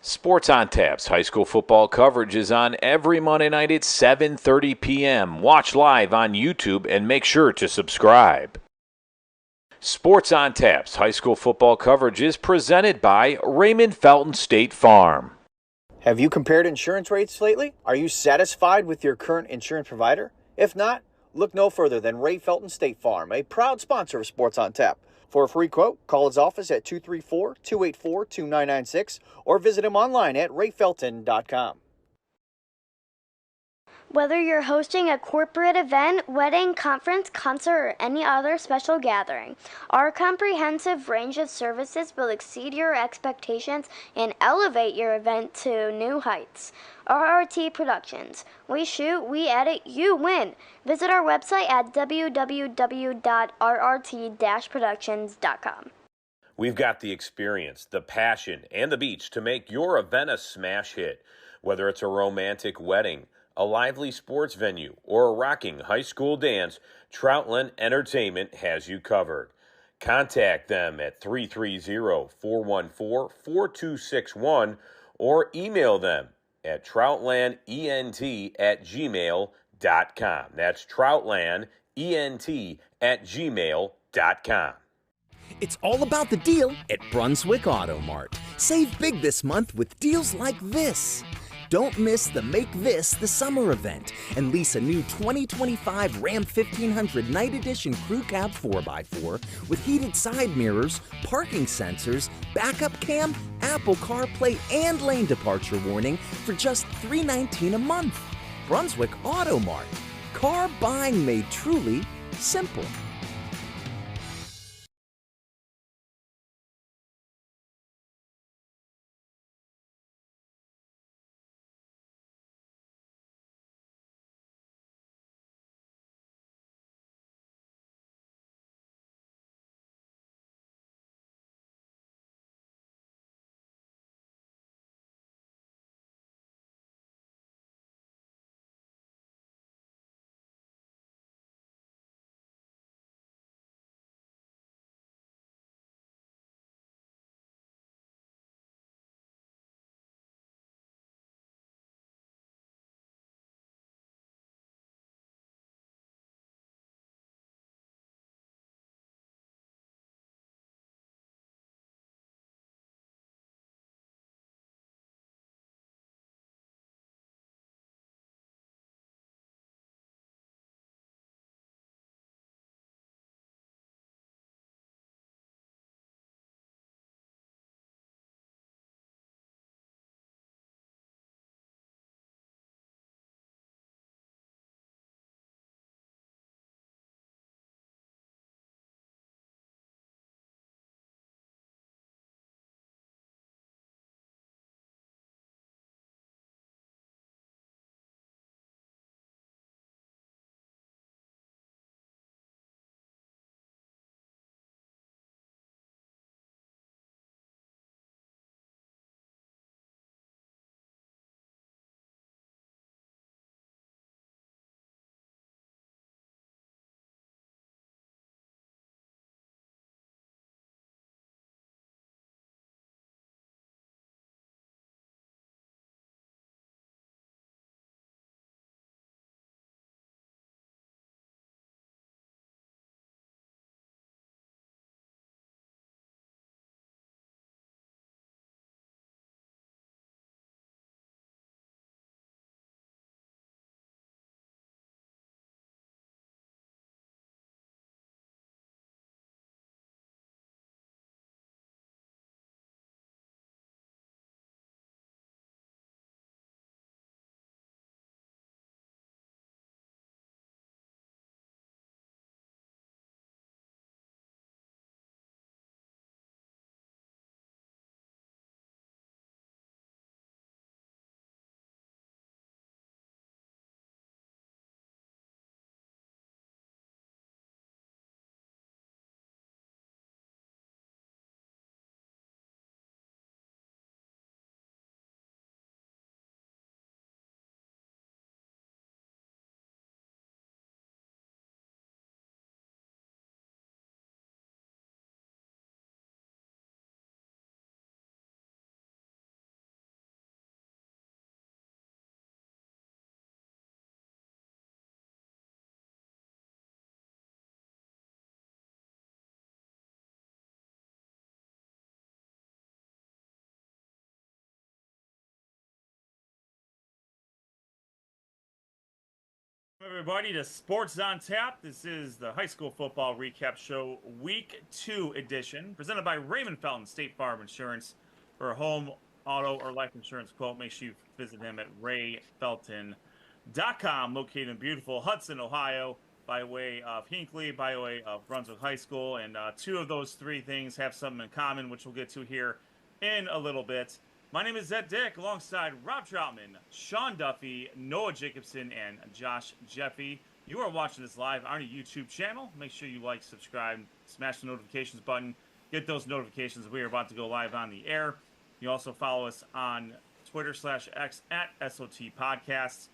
Sports on Tap's high school football coverage is on every Monday night at 7:30 p.m. Watch live on YouTube and make sure to subscribe. Sports on Tap's high school football coverage is presented by Raymond Felton State Farm. Have you compared insurance rates lately? Are you satisfied with your current insurance provider? If not, look no further than Ray Felton State Farm, a proud sponsor of Sports on Tap. For a free quote, call his office at 234-284-2996 or visit him online at rayfelton.com. Whether you're hosting a corporate event, wedding, conference, concert, or any other special gathering, our comprehensive range of services will exceed your expectations and elevate your event to new heights. RRT Productions. We shoot, we edit, you win. Visit our website at www.rrt-productions.com. We've got the experience, the passion, and the beach to make your event a smash hit. Whether it's a romantic wedding, a lively sports venue, or a rocking high school dance, Troutland Entertainment has you covered. Contact them at 330-414-4261 or email them at troutlandent@gmail.com. That's troutlandent@gmail.com. It's all about the deal at Brunswick Auto Mart. Save big this month with deals like this. Don't miss the Make This the Summer event and lease a new 2025 Ram 1500 Night Edition Crew Cab 4x4 with heated side mirrors, parking sensors, backup cam, Apple CarPlay, and lane departure warning for just $319 a month. Brunswick Auto Mart. Car buying made truly simple. Everybody to Sports on Tap. This is the high school football recap show, week 2 edition, presented by Raymond Felton State Farm Insurance. For a home, auto, or life insurance quote, make sure you visit him at rayfelton.com, located in beautiful Hudson, Ohio, by way of Hinckley, by way of Brunswick High School. And 2 of those 3 things have something in common, which we'll get to here in a little bit. My name is Zed Dick, alongside Rob Troutman, Sean Duffy, Noah Jacobson, and Josh Jeffy. You are watching this live on our YouTube channel. Make sure you like, subscribe, smash the notifications button. Get those notifications. We are about to go live on the air. You also follow us on Twitter/X at SOT Podcasts.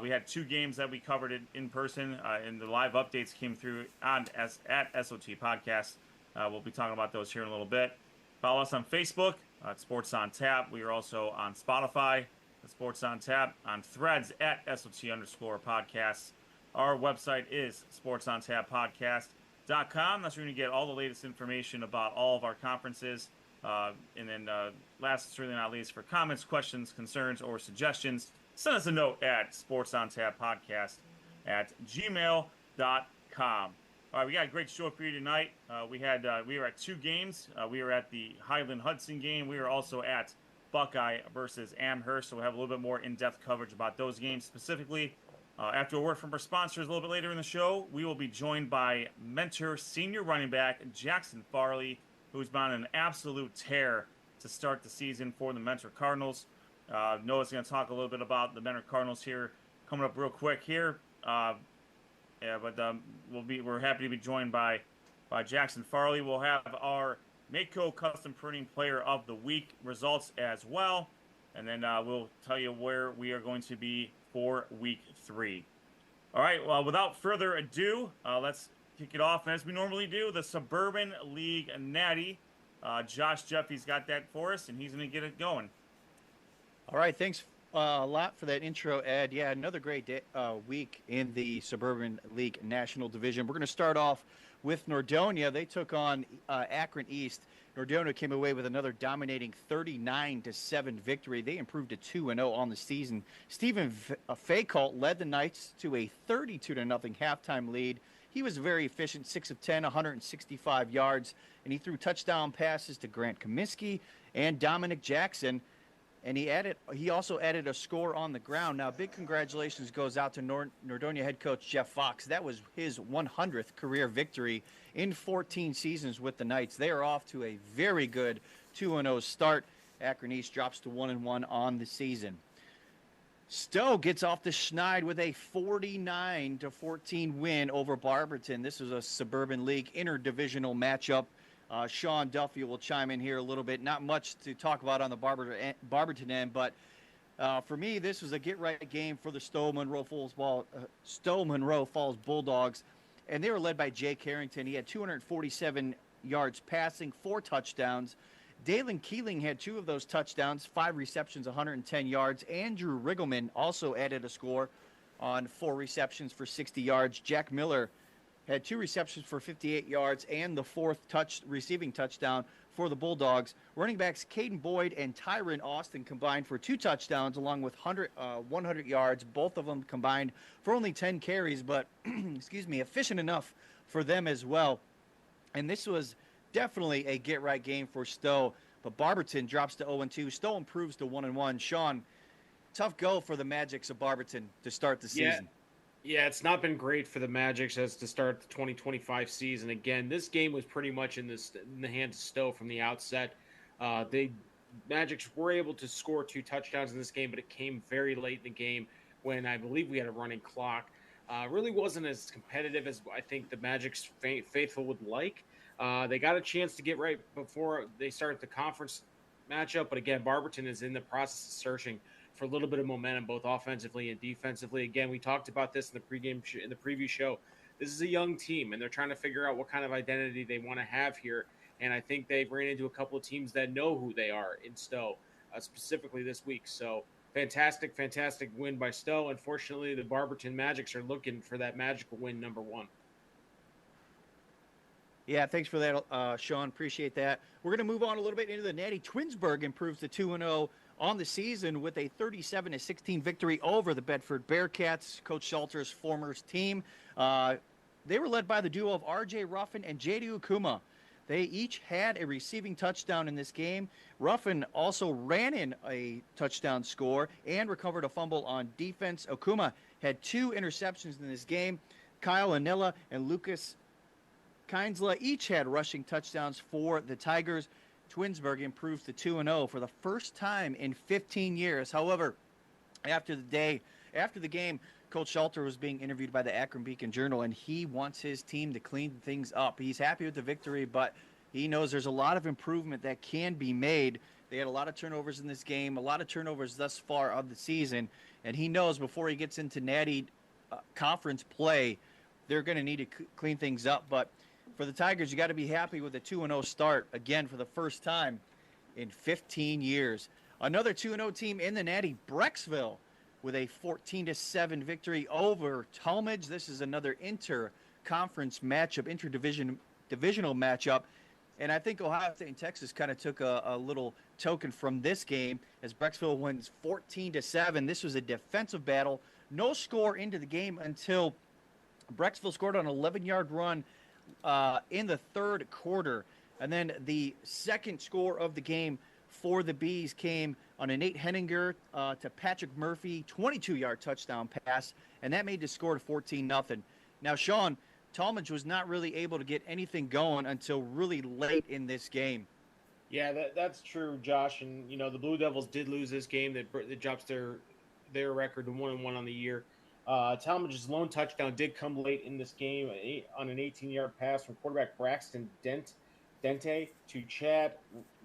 We had 2 games that we covered in person, and the live updates came through at SOT Podcasts. We'll be talking about those here in a little bit. Follow us on Facebook at Sports on Tap. We are also on Spotify at Sports on Tap, on Threads at SOT_podcasts. Our website is sportsontappodcast.com. That's where you get all the latest information about all of our conferences. And then last, certainly not least, for comments, questions, concerns, or suggestions, send us a note at sportsontappodcast@gmail.com. All right, we got a great show for you tonight. We were at 2 games. We were at the Highland-Hudson game. We were also at Buckeye versus Amherst, so we'll have a little bit more in-depth coverage about those games specifically. After a word from our sponsors a little bit later in the show, we will be joined by Mentor senior running back Jackson Farley, who's been on an absolute tear to start the season for the Mentor Cardinals. Noah's going to talk a little bit about the Mentor Cardinals here coming up real quick here. We're happy to be joined by Jackson Farley. We'll have our Mehco Custom Printing Player of the Week results as well, and then we'll tell you where we are going to be for week 3. All right. Well, without further ado, let's kick it off as we normally do. The Suburban League Natty. Josh Jeffy's got that for us, and he's going to get it going. All right, thanks a lot for that intro, Ed. Yeah, another great week in the Suburban League National Division. We're going to start off with Nordonia. They took on Akron East. Nordonia came away with another dominating 39-7 victory. They improved to 2-0 on the season. Stephen Faycolt led the Knights to a 32-0 halftime lead. He was very efficient, 6 of 10, 165 yards, and he threw touchdown passes to Grant Kaminsky and Dominic Jackson. And he also added a score on the ground. Now, big congratulations goes out to Nordonia head coach Jeff Fox. That was his 100th career victory in 14 seasons with the Knights. They are off to a very good 2-0 start. Akron East drops to 1-1 on the season. Stowe gets off the schneid with a 49-14 win over Barberton. This was a Suburban League interdivisional matchup. Sean Duffy will chime in here a little bit. Not much to talk about on the Barberton end, but for me, this was a get-right game for the Stowe Monroe Falls Bulldogs, and they were led by Jay Carrington. He had 247 yards passing, 4 touchdowns. Dalen Keeling had 2 of those touchdowns, 5 receptions, 110 yards. Andrew Riggleman also added a score on 4 receptions for 60 yards. Jack Miller had 2 receptions for 58 yards and the 4th receiving touchdown for the Bulldogs. Running backs Caden Boyd and Tyron Austin combined for 2 touchdowns along with 100 yards. Both of them combined for only 10 carries, but efficient enough for them as well. And this was definitely a get-right game for Stowe, but Barberton drops to 0-2. Stowe improves to 1-1. Sean, tough go for the Magics of Barberton to start the season. Yeah, it's not been great for the Magics as to start the 2025 season. Again, this game was pretty much in the hands of Stowe from the outset. Magics were able to score 2 touchdowns in this game, but it came very late in the game when I believe we had a running clock. Really wasn't as competitive as I think the Magic's faithful would like. They got a chance to get right before they started the conference matchup, but again, Barberton is in the process of searching for a little bit of momentum, both offensively and defensively. Again, we talked about this in the preview show. This is a young team, and they're trying to figure out what kind of identity they want to have here. And I think they've ran into a couple of teams that know who they are in Stowe, specifically this week. So fantastic win by Stowe. Unfortunately, the Barberton Magics are looking for that magical win number 1. Yeah, thanks for that, Sean. Appreciate that. We're going to move on a little bit into the Natty. Twinsburg improves to 2-0 on the season with a 37-16 victory over the Bedford Bearcats, Coach Shelter's former team. They were led by the duo of R.J. Ruffin and J.D. Ukuma. They each had a receiving touchdown in this game. Ruffin also ran in a touchdown score and recovered a fumble on defense. Okuma had 2 interceptions in this game. Kyle Anilla and Lucas Kinsla each had rushing touchdowns for the Tigers. Twinsburg improved to 2-0 for the first time in 15 years. However, after the game, Coach Shelter was being interviewed by the Akron Beacon Journal, and he wants his team to clean things up. He's happy with the victory, but he knows there's a lot of improvement that can be made. They had a lot of turnovers in this game, a lot of turnovers thus far of the season, and he knows before he gets into Natty conference play, they're going to need to clean things up. But for the Tigers, you got to be happy with a 2-0 start, again, for the first time in 15 years. Another 2-0 team in the Natty, Brecksville, with a 14-7 victory over Talmadge. This is another inter-conference matchup, divisional matchup. And I think Ohio State and Texas kind of took a little token from this game as Brecksville wins 14-7. This was a defensive battle. No score into the game until Brecksville scored on an 11-yard run in the third quarter. And then the second score of the game for the Bees came on a Nate Henninger to Patrick Murphy 22-yard touchdown pass, and that made the score to 14-0. Now, Sean, Talmadge was not really able to get anything going until really late in this game. Yeah, that's true, Josh. And, the Blue Devils did lose this game. That drops their record to 1-1 on the year. Talmadge's lone touchdown did come late in this game on an 18-yard pass from quarterback Braxton Dente to Chad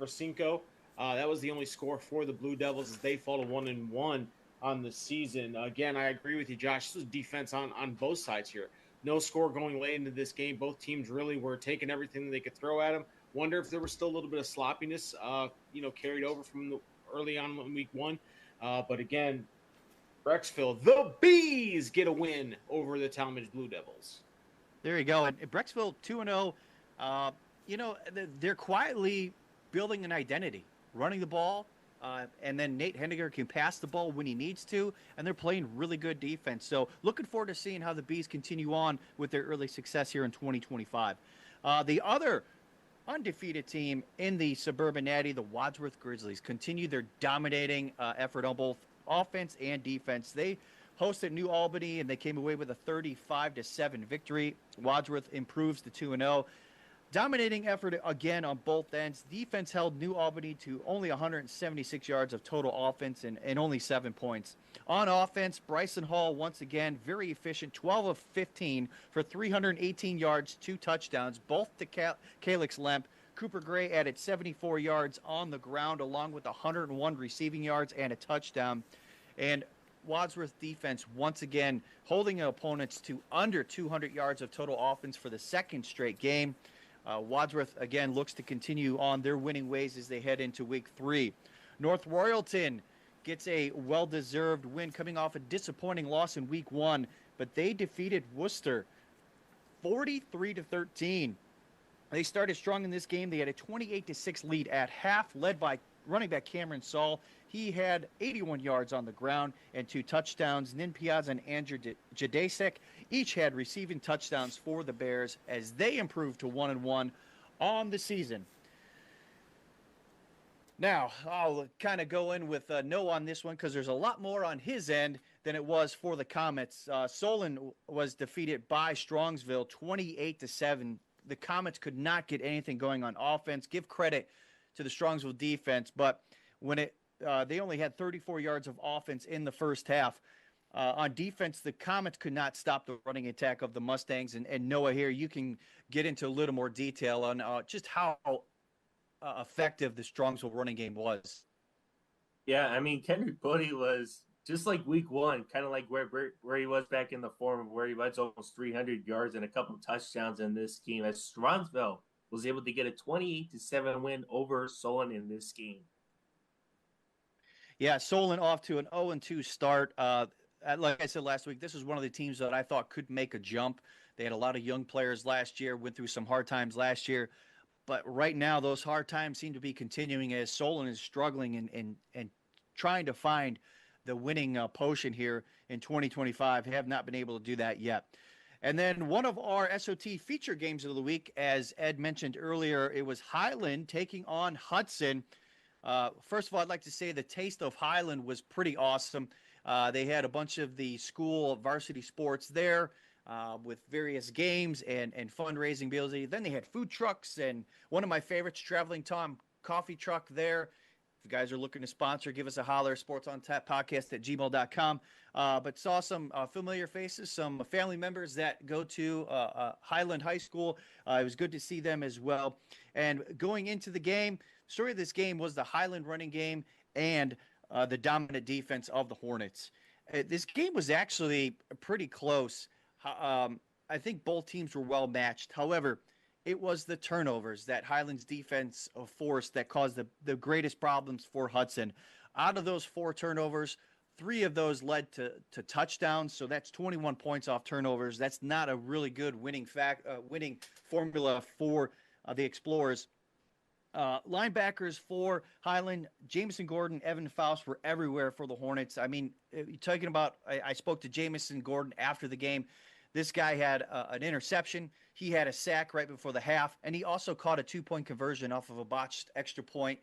Racinko. That was the only score for the Blue Devils as they fall to 1-1 on the season. Again, I agree with you, Josh. This was defense on both sides here. No score going late into this game. Both teams really were taking everything that they could throw at them. Wonder if there was still a little bit of sloppiness, carried over from early on in week 1. But again, Brecksville, the Bees get a win over the Talmadge Blue Devils. There you go. And Brecksville 2-0. They're quietly building an identity, running the ball, and then Nate Henninger can pass the ball when he needs to, and they're playing really good defense. So looking forward to seeing how the Bees continue on with their early success here in 2025. The other undefeated team in the Suburban Natty, the Wadsworth Grizzlies, continue their dominating effort on both offense and defense. They hosted New Albany, and they came away with a 35-7 victory. Wadsworth improves to 2-0. Dominating effort again on both ends. Defense held New Albany to only 176 yards of total offense and only 7 points. On offense, Bryson Hall once again very efficient, 12 of 15 for 318 yards, 2 touchdowns, both to Calix Lemp. Cooper Gray added 74 yards on the ground along with 101 receiving yards and a touchdown. And Wadsworth defense once again holding opponents to under 200 yards of total offense for the second straight game. Wadsworth, again, looks to continue on their winning ways as they head into week 3. North Royalton gets a well-deserved win coming off a disappointing loss in week 1, but they defeated Worcester 43-13. They started strong in this game. They had a 28-6 lead at half, led by running back Cameron Saul. He had 81 yards on the ground and 2 touchdowns. Nin Piazza and Andrew Jadasek each had receiving touchdowns for the Bears as they improved to 1-1 on the season. Now, I'll kind of go in with no on this one because there's a lot more on his end than it was for the Comets. Solon was defeated by Strongsville 28-7. The Comets could not get anything going on offense. Give credit to the Strongsville defense, but when they only had 34 yards of offense in the first half. On defense, the Comets could not stop the running attack of the Mustangs. And Noah, here, you can get into a little more detail on just how effective the Strongsville running game was. Yeah, I mean, Kendrick Bodie was just like week 1, kind of like where he was back in the form of where he was almost 300 yards and a couple of touchdowns in this game as Strongsville was able to get a 28-7 win over Solon in this game. Yeah, Solon off to an 0-2 start. Like I said last week, this is one of the teams that I thought could make a jump. They had a lot of young players last year, went through some hard times last year. But right now, those hard times seem to be continuing as Solon is struggling and trying to find the winning potion here in 2025. Have not been able to do that yet. And then one of our SOT feature games of the week, as Ed mentioned earlier, it was Highland taking on Hudson. First of all, I'd like to say the taste of Highland was pretty awesome. They had a bunch of the school varsity sports there with various games and fundraising ability. Then they had food trucks and one of my favorites, Traveling Tom coffee truck there. If you guys are looking to sponsor, give us a holler, sportsontap@gmail.com. But saw some familiar faces, some family members that go to Highland High School. It was good to see them as well. And going into the game, story of this game was the Highland running game and the dominant defense of the Hornets. This game was actually pretty close. I think both teams were well matched. However, it was the turnovers that Highland's defense forced that caused the greatest problems for Hudson. Out of those 4 turnovers, 3 of those led to touchdowns, so that's 21 points off turnovers. That's not a really good winning formula for the Explorers. Linebackers for Highland, Jamison Gordon, Evan Faust were everywhere for the Hornets. I mean, you're talking about, I spoke to Jamison Gordon after the game. This guy had an interception. He had a sack right before the half, and he also caught a 2-point conversion off of a botched extra point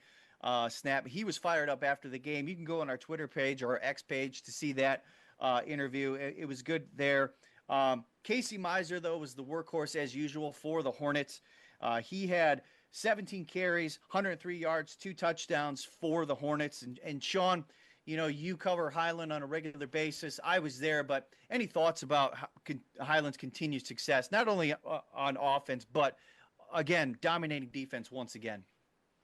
snap. He was fired up after the game. You can go on our Twitter page or our X page to see that interview. It was good there. Casey Miser, though, was the workhorse as usual for the Hornets. He had 17 carries, 103 yards, 2 touchdowns for the Hornets. And Sean, you know, you cover Highland on a regular basis. I was there, but any thoughts about Highland's continued success, not only on offense, but, again, dominating defense once again?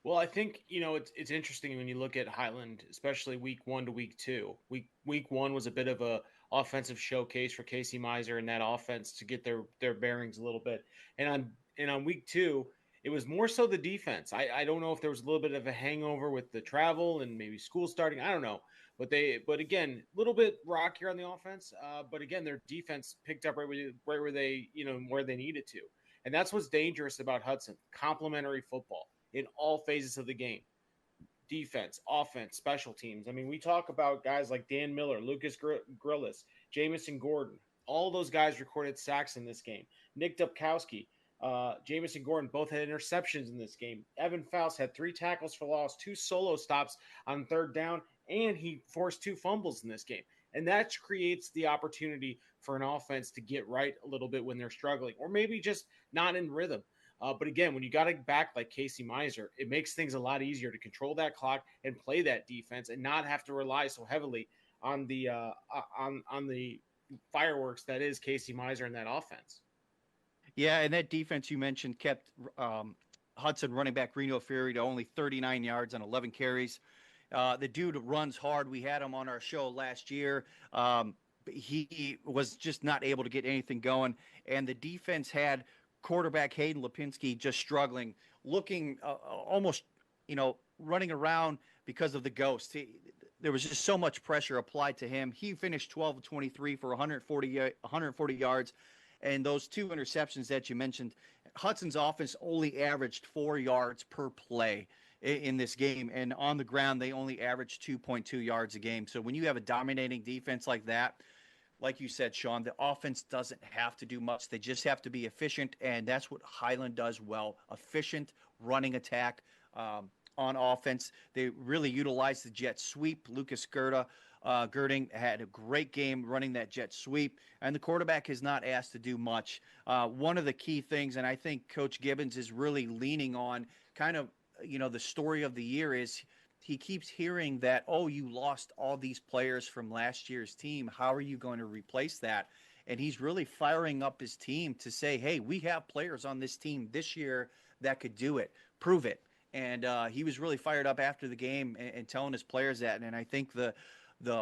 Well, I think, you know, it's interesting when you look at Highland, especially week 1 to week 2. Week 1 was a bit of a offensive showcase for Casey Miser and that offense to get their bearings a little bit. And on week 2, it was more so the defense. I don't know if there was a little bit of a hangover with the travel and maybe school starting. I don't know. But again, a little bit rockier on the offense. But again, their defense picked up right where they, you know, where they needed to. And that's what's dangerous about Hudson. Complementary football in all phases of the game. Defense, offense, special teams. I mean, we talk about guys like Dan Miller, Lucas Grillis, Jamison Gordon. All those guys recorded sacks in this game. Nick Dubkowski, Jamison Gordon both had interceptions in this game. Evan Faust had 3 tackles for loss, 2 solo stops on 3rd down, and he forced 2 fumbles in this game. And that creates the opportunity for an offense to get right a little bit when they're struggling, or maybe just not in rhythm. But again, when you got a back like Casey Miser, it makes things a lot easier to control that clock and play that defense and not have to rely so heavily on the fireworks that is Casey Miser and that offense. Yeah, and that defense you mentioned kept Hudson running back Reno Fury to only 39 yards on 11 carries. The dude runs hard. We had him on our show last year. He was just not able to get anything going, and the defense had quarterback Hayden Lipinski just struggling, looking almost, you know, running around because of the ghost. There was just so much pressure applied to him. He finished 12 of 23 for 140 yards, and those 2 interceptions that you mentioned. Hudson's offense only averaged 4 yards per play in this game, and on the ground they only averaged 2.2 yards a game. So when you have a dominating defense like that, like you said, Sean, the offense doesn't have to do much. They just have to be efficient, and that's what Highland does well. Efficient running attack on offense. They really utilize the jet sweep. Lucas Girding had a great game running that jet sweep, and the quarterback is not asked to do much. One of the key things, and I think Coach Gibbons is really leaning on kind of, you know, the story of the year is he keeps hearing that, oh, you lost all these players from last year's team. How are you going to replace that? And he's really firing up his team to say, hey, we have players on this team this year that could do it. Prove it. And he was really fired up after the game and telling his players that. And I think the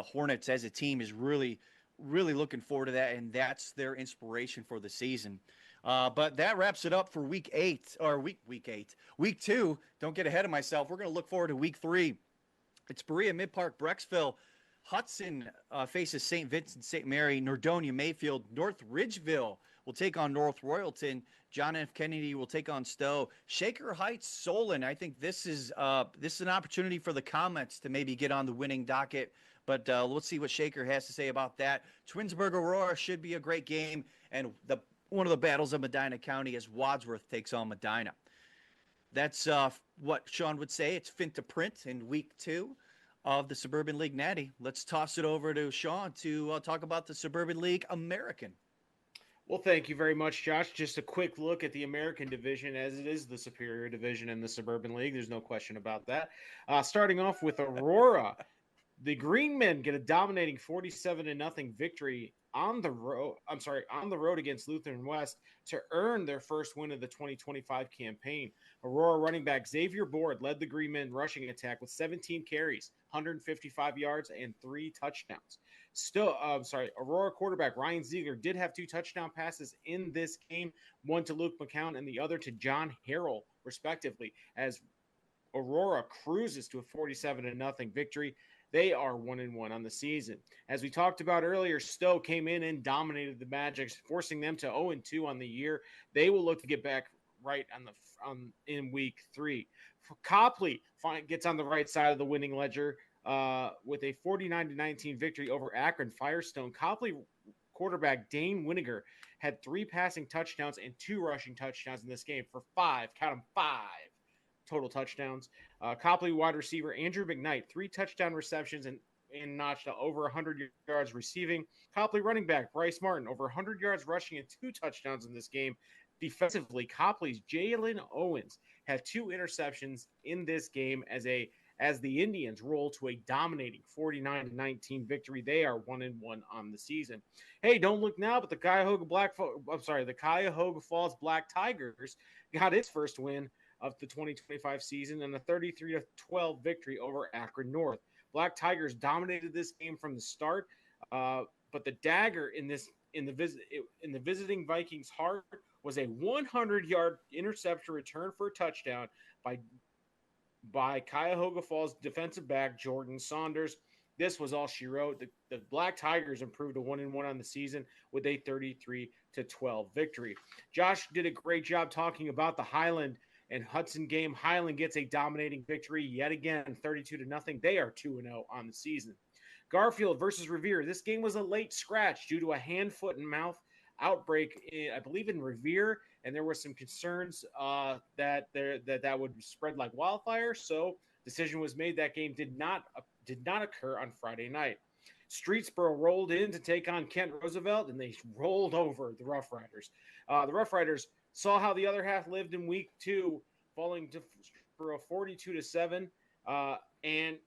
Hornets as a team is really, really looking forward to that, and that's their inspiration for the season. But that wraps it up for week 2. Don't get ahead of myself. We're going to look forward to week 3. It's Berea, Mid-Park, Brecksville. Hudson faces St. Vincent, St. Mary, Nordonia, Mayfield, North Ridgeville will take on North Royalton. John F. Kennedy will take on Stowe. Shaker Heights, Solon. I think this is an opportunity for the Comets to maybe get on the winning docket. But let's see what Shaker has to say about that. Twinsburg Aurora should be a great game. And one of the battles of Medina County as Wadsworth takes on Medina. That's what Sean would say. It's fin to print in week 2 of the Suburban League Natty. Let's toss it over to Sean to talk about the Suburban League American. Well, thank you very much, Josh. Just a quick look at the American division, as it is the superior division in the Suburban League. There's no question about that. Starting off with Aurora, the Green Men get a dominating 47-0 victory on the road against Lutheran West to earn their first win of the 2025 campaign. Aurora running back Xavier Board led the Green Men rushing attack with 17 carries, 155 yards, and 3 touchdowns. Aurora quarterback Ryan Ziegler did have 2 touchdown passes in this game, one to Luke McCown and the other to John Harrell, respectively, as Aurora cruises to a 47-0 victory. They are 1-1 on the season. As we talked about earlier, Stowe came in and dominated the Magic, forcing them to 0-2 on the year. They will look to get back right in week 3. Copley gets on the right side of the winning ledger with a 49-19 victory over Akron Firestone. Copley quarterback Dane Winiger had 3 passing touchdowns and 2 rushing touchdowns in this game for 5 total touchdowns. Copley wide receiver Andrew McKnight, 3 touchdown receptions and notched over 100 yards receiving. Copley running back Bryce Martin, over 100 yards rushing and 2 touchdowns in this game. Defensively, Copley's Jalen Owens had 2 interceptions in this game as the Indians roll to a dominating 49-19 victory. They are 1-1 on the season. Hey, don't look now, but the Cuyahoga Falls Black Tigers got its first win of the 2025 season and a 33-12 victory over Akron North. Black Tigers dominated this game from the start, but the dagger in the visiting Vikings' heart was a 100-yard interception return for a touchdown by Cuyahoga Falls defensive back Jordan Saunders. This was all she wrote. The Black Tigers improved to 1-1 on the season with a 33-12 victory. Josh did a great job talking about the Highland and Hudson game. Highland gets a dominating victory yet again, 32-0. They are 2-0 on the season. Garfield versus Revere. This game was a late scratch due to a hand, foot, and mouth outbreak, I believe, in Revere, and there were some concerns that would spread like wildfire. So, decision was made that game did not occur on Friday night. Streetsboro rolled in to take on Kent Roosevelt, and they rolled over the Rough Riders. The Rough Riders saw how the other half lived in week 2, falling to for a 42-7, and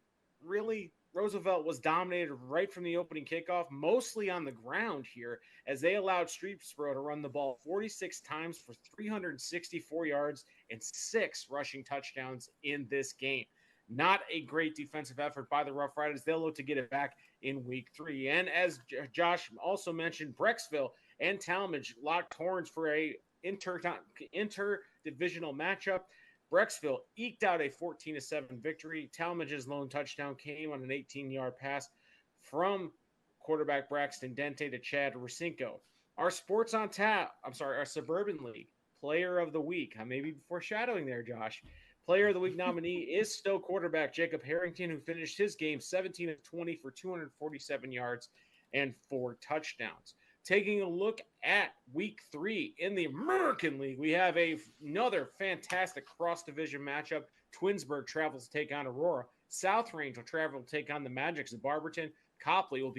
really Roosevelt was dominated right from the opening kickoff, mostly on the ground here, as they allowed Streetsboro to run the ball 46 times for 364 yards and 6 rushing touchdowns in this game. Not a great defensive effort by the Rough Riders. They'll look to get it back in week 3. And as Josh also mentioned, Brecksville and Talmadge locked horns for a interdivisional matchup. Brecksville eked out a 14-7 victory. Talmadge's lone touchdown came on an 18-yard pass from quarterback Braxton Dente to Chad Racinko. Our Suburban League Player of the Week. I may be foreshadowing there, Josh. Player of the Week nominee is Stowe quarterback Jacob Harrington, who finished his game 17 of 20 for 247 yards and 4 touchdowns. Taking a look at week 3 in the American League, we have another fantastic cross-division matchup. Twinsburg travels to take on Aurora. South Range will travel to take on the Magics of Barberton. Copley will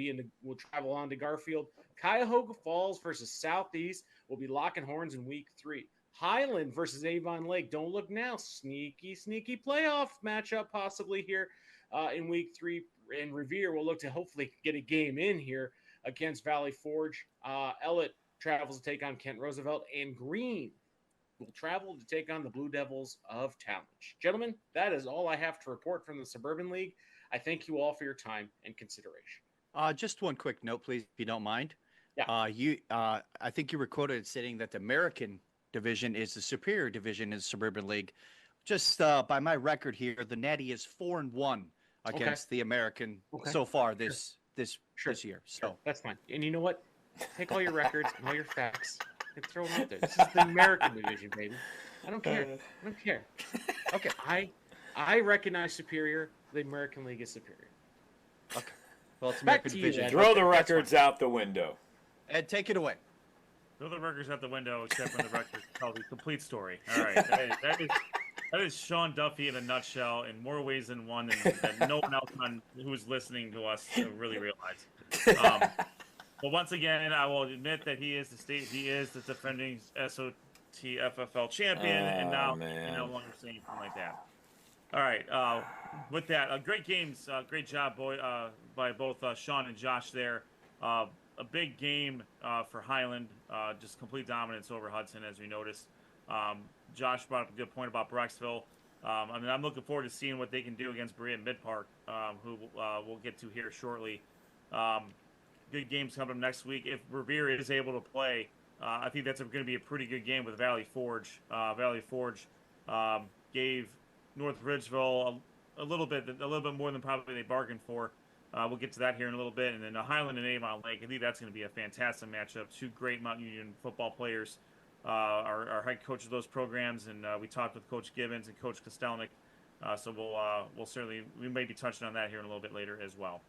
travel on to Garfield. Cuyahoga Falls versus Southeast will be locking horns in week 3. Highland versus Avon Lake. Don't look now. Sneaky playoff matchup possibly here in week 3. And Revere will look to hopefully get a game in here against Valley Forge. Ellett travels to take on Kent Roosevelt, and Green will travel to take on the Blue Devils of Talmadge. Gentlemen, that is all I have to report from the Suburban League. I thank you all for your time and consideration. Just one quick note, please, if you don't mind. Yeah. I think you were quoted as saying that the American division is the superior division in the Suburban League. Just by my record here, the Natty is 4-1 against the American so far this year. So that's fine. And you know what? Take all your records and all your facts can throw them out there. This is the American division, baby. I don't care. I don't care. Okay, I recognize Superior. The American League is superior. Okay. Well, it's Back American to you, division. Ed. Throw the That's records fine. out the window. Ed, take it away. Throw the records out the window, except when the records tell the complete story. All right, that is Sean Duffy in a nutshell, in more ways than one, and that no one else who's listening to us really realize. But once again, I will admit that he is the defending SOT FFL champion, and now he no longer saying anything like that. All right, with that, great games, great job, by both Sean and Josh there. A big game for Highland, just complete dominance over Hudson, as we noticed. Josh brought up a good point about Brecksville. I'm looking forward to seeing what they can do against Berea Mid-Park, who we'll get to here shortly. Good games coming up next week. If Revere is able to play, I think that's going to be a pretty good game with Valley Forge. Valley Forge gave North Ridgeville a little bit more than probably they bargained for. We'll get to that here in a little bit. And then Highland and Avon Lake, I think that's going to be a fantastic matchup. Two great Mount Union football players, our head coach of those programs, and we talked with Coach Gibbons and Coach Kostelnik. So we may be touching on that here in a little bit later as well.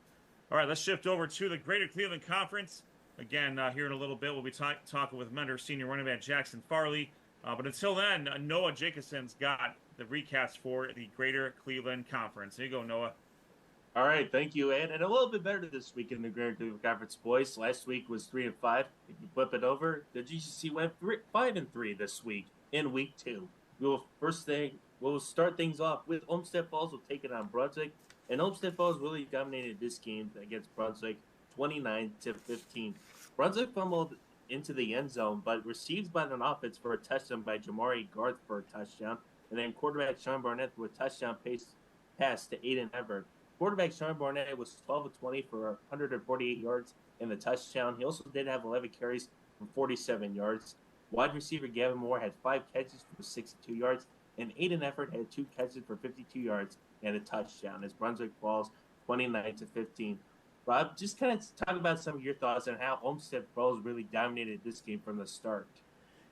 All right, let's shift over to the Greater Cleveland Conference. Again, here in a little bit, we'll be talking with Mentor senior running back Jackson Farley. But until then, Noah Jacobson's got the recast for the Greater Cleveland Conference. Here you go, Noah. All right, thank you, Ed. And a little bit better this week in the Greater Cleveland Conference, boys. Last week was 3-5. If you flip it over, the GCC went 5-3 this week in week 2. We'll start things off with Olmsted Falls. Will take it on Brunswick, and Olmsted Falls really dominated this game against Brunswick, 29-15. Brunswick fumbled into the end zone, but received by an offense for a touchdown by Jamari Garth for a touchdown, and then quarterback Sean Barnett with a touchdown pass to Aiden Everett. Quarterback Sean Barnett was 12 of 20 for 148 yards in the touchdown. He also did have 11 carries for 47 yards. Wide receiver Gavin Moore had 5 catches for 62 yards, and Aiden Everett had 2 catches for 52 yards and a touchdown as Brunswick falls 29-15. Rob, just kind of talk about some of your thoughts on how Olmsted Falls really dominated this game from the start.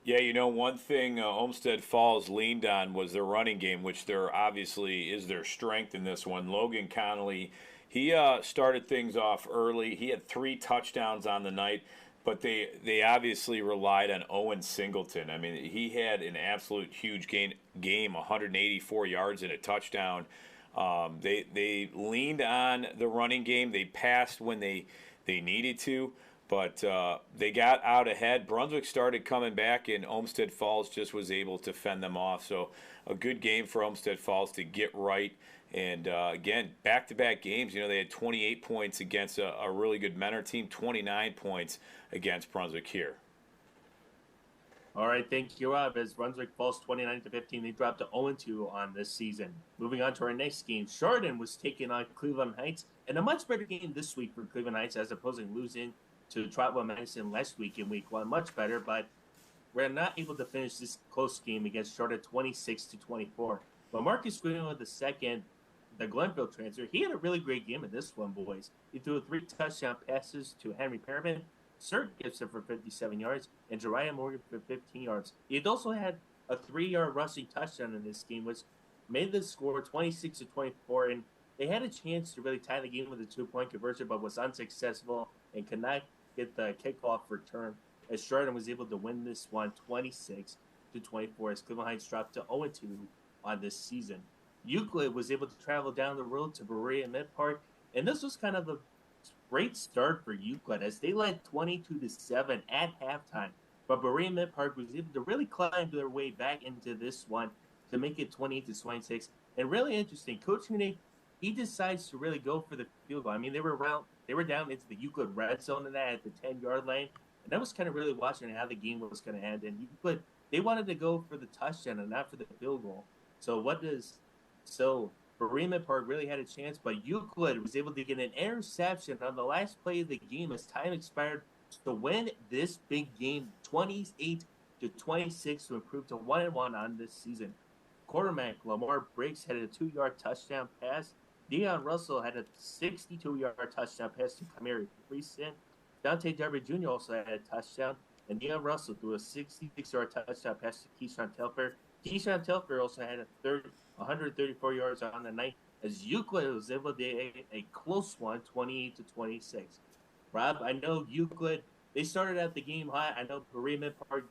Yeah, one thing Olmsted Falls leaned on was their running game, which obviously is their strength in this one. Logan Connolly, he started things off early. He had 3 touchdowns on the night, but they obviously relied on Owen Singleton. I mean, he had an absolute huge game, 184 yards and a touchdown. They leaned on the running game. They passed when they needed to. But they got out ahead. Brunswick started coming back, and Olmsted Falls just was able to fend them off. So a good game for Olmsted Falls to get right. And, again, back-to-back games. They had 28 points against a really good Mentor team, 29 points against Brunswick here. All right, thank you, Rob. As Brunswick falls 29-15, they dropped to 0-2 on this season. Moving on to our next game, Chardon was taking on Cleveland Heights, and a much better game this week for Cleveland Heights as opposed to losing to Trotwell Madison last week in week 1. Much better, but we're not able to finish this close game against Chardon 26-24. But Marcus Greenwood II, the Glenville transfer, he had a really great game in this one, boys. He threw 3 touchdown passes to Henry Perriman, Sir Gibson for 57 yards, and Jeriah Morgan for 15 yards. He had also had a 3-yard rushing touchdown in this game, which made the score 26-24, and they had a chance to really tie the game with a 2-point conversion, but was unsuccessful and could not get the kickoff return, as Chardon was able to win this one 26-24, as Cleveland Heights dropped to 0-2 on this season. Euclid was able to travel down the road to Berea Mid-Park, and this was kind of a great start for Euclid as they led 22-7 at halftime. But Berea Mid-Park was able to really climb their way back into this one to make it 28-26. And really interesting, Coach Hune, he decides to really go for the field goal. I mean, they were down into the Euclid red zone and that at the 10-yard line. And that was kind of really watching how the game was going to end. And Euclid, they wanted to go for the touchdown and not for the field goal. So Berea Mid-Park really had a chance, but Euclid was able to get an interception on the last play of the game as time expired to win this big game 28-26 to improve to 1-1 on this season. Quarterback Lamar Briggs had a 2-yard touchdown pass. Deion Russell had a 62-yard touchdown pass to Kamari Friesen. Dante Darby Jr. also had a touchdown. and Deion Russell threw a 66-yard touchdown pass to Keyshawn Telfair. Keyshawn Telfair also had 134 yards on the night as Euclid was able to get a close one, 28-26. Rob, I know Euclid, they started out the game hot. I know Berean Park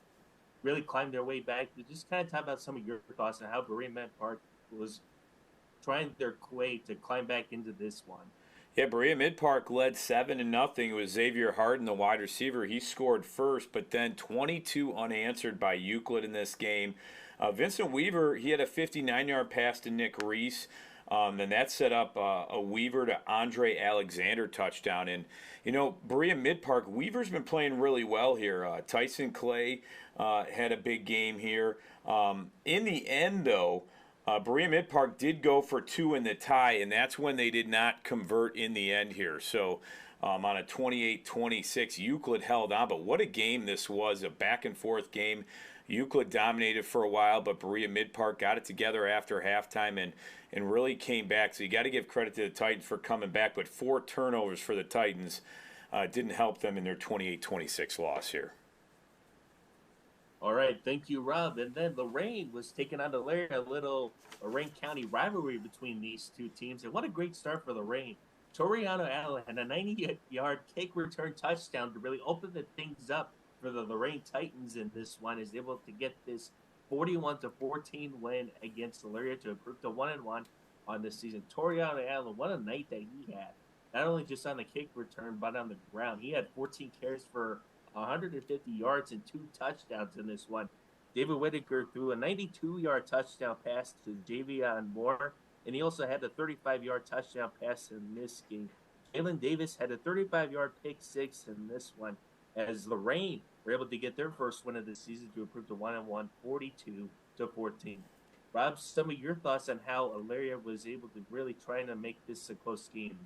really climbed their way back. But just kind of talk about some of your thoughts on how Berean Park was trying their way to climb back into this one. Yeah, Berea Mid Park led 7-0. It was Xavier Harden, the wide receiver. He scored first, but then 22 unanswered by Euclid in this game. Vincent Weaver, he had a 59-yard pass to Nick Reese. And that set up a Weaver to Andre Alexander touchdown. And, you know, Berea Mid Park, Weaver's been playing really well here. Tyson Clay had a big game here. In the end, though, Berea Mid Park did go for 2 in the tie, and that's when they did not convert in the end here. So on a 28-26, Euclid held on. But what a game this was, a back-and-forth game. Euclid dominated for a while, but Berea Mid Park got it together after halftime and really came back. So you got to give credit to the Titans for coming back, but 4 turnovers for the Titans didn't help them in their 28-26 loss here. All right, thank you, Rob. And then Lorraine was taking on Elaria, a little Lorraine County rivalry between these two teams. And what a great start for Lorraine. Toriano Allen had a 90-yard kick return touchdown to really open the things up for the Lorraine Titans in this one. Is able to get this 41-14 win against Elaria to improve to 1-1 on this season. Toriano Allen, what a night that he had. Not only just on the kick return, but on the ground. He had 14 carries for 150 yards and 2 touchdowns in this one. David Whitaker threw a 92-yard touchdown pass to Javion Moore, and he also had a 35-yard touchdown pass in this game. Jalen Davis had a 35-yard pick six in this one, as Lorraine were able to get their first win of the season to improve to 1-1, 42-14. Rob, some of your thoughts on how Elaria was able to really try to make this a close game?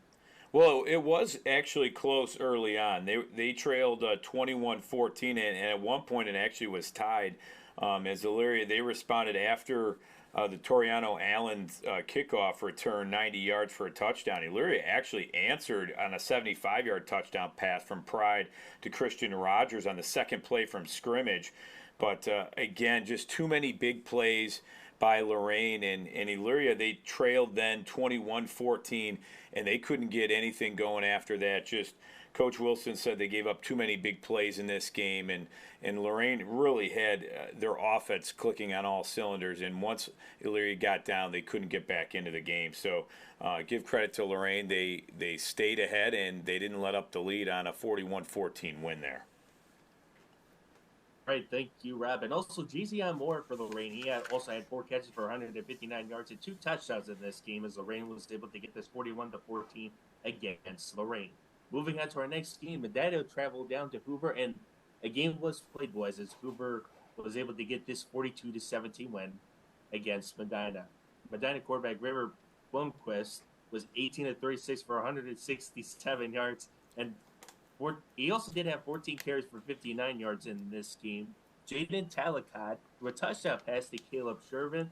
Well, it was actually close early on. They trailed 21-14, and at one point it actually was tied. As Elaria, they responded after the Toriano Allen kickoff return 90 yards for a touchdown. Elaria actually answered on a 75-yard touchdown pass from Pride to Christian Rogers on the second play from scrimmage. But again, just too many big plays by Lorraine and Elaria. They trailed then 21-14, and they couldn't get anything going after that. Just Coach Wilson said they gave up too many big plays in this game, and Lorraine really had their offense clicking on all cylinders, and once Elaria got down, they couldn't get back into the game. So give credit to Lorraine. They stayed ahead, and they didn't let up the lead on a 41-14 win there. Right, thank you, Rob. And also, Jazion Moore for Lorraine. He also had 4 catches for 159 yards and 2 touchdowns in this game, as Lorraine was able to get this 41-14 against Lorraine. Moving on to our next game, Medina traveled down to Hoover, and a game was played, boys, as Hoover was able to get this 42-17 win against Medina. Medina quarterback River Blomquist was 18-36 for 167 yards, and he also did have 14 carries for 59 yards in this game. Jaden Talakad threw a touchdown pass to Caleb Shervin.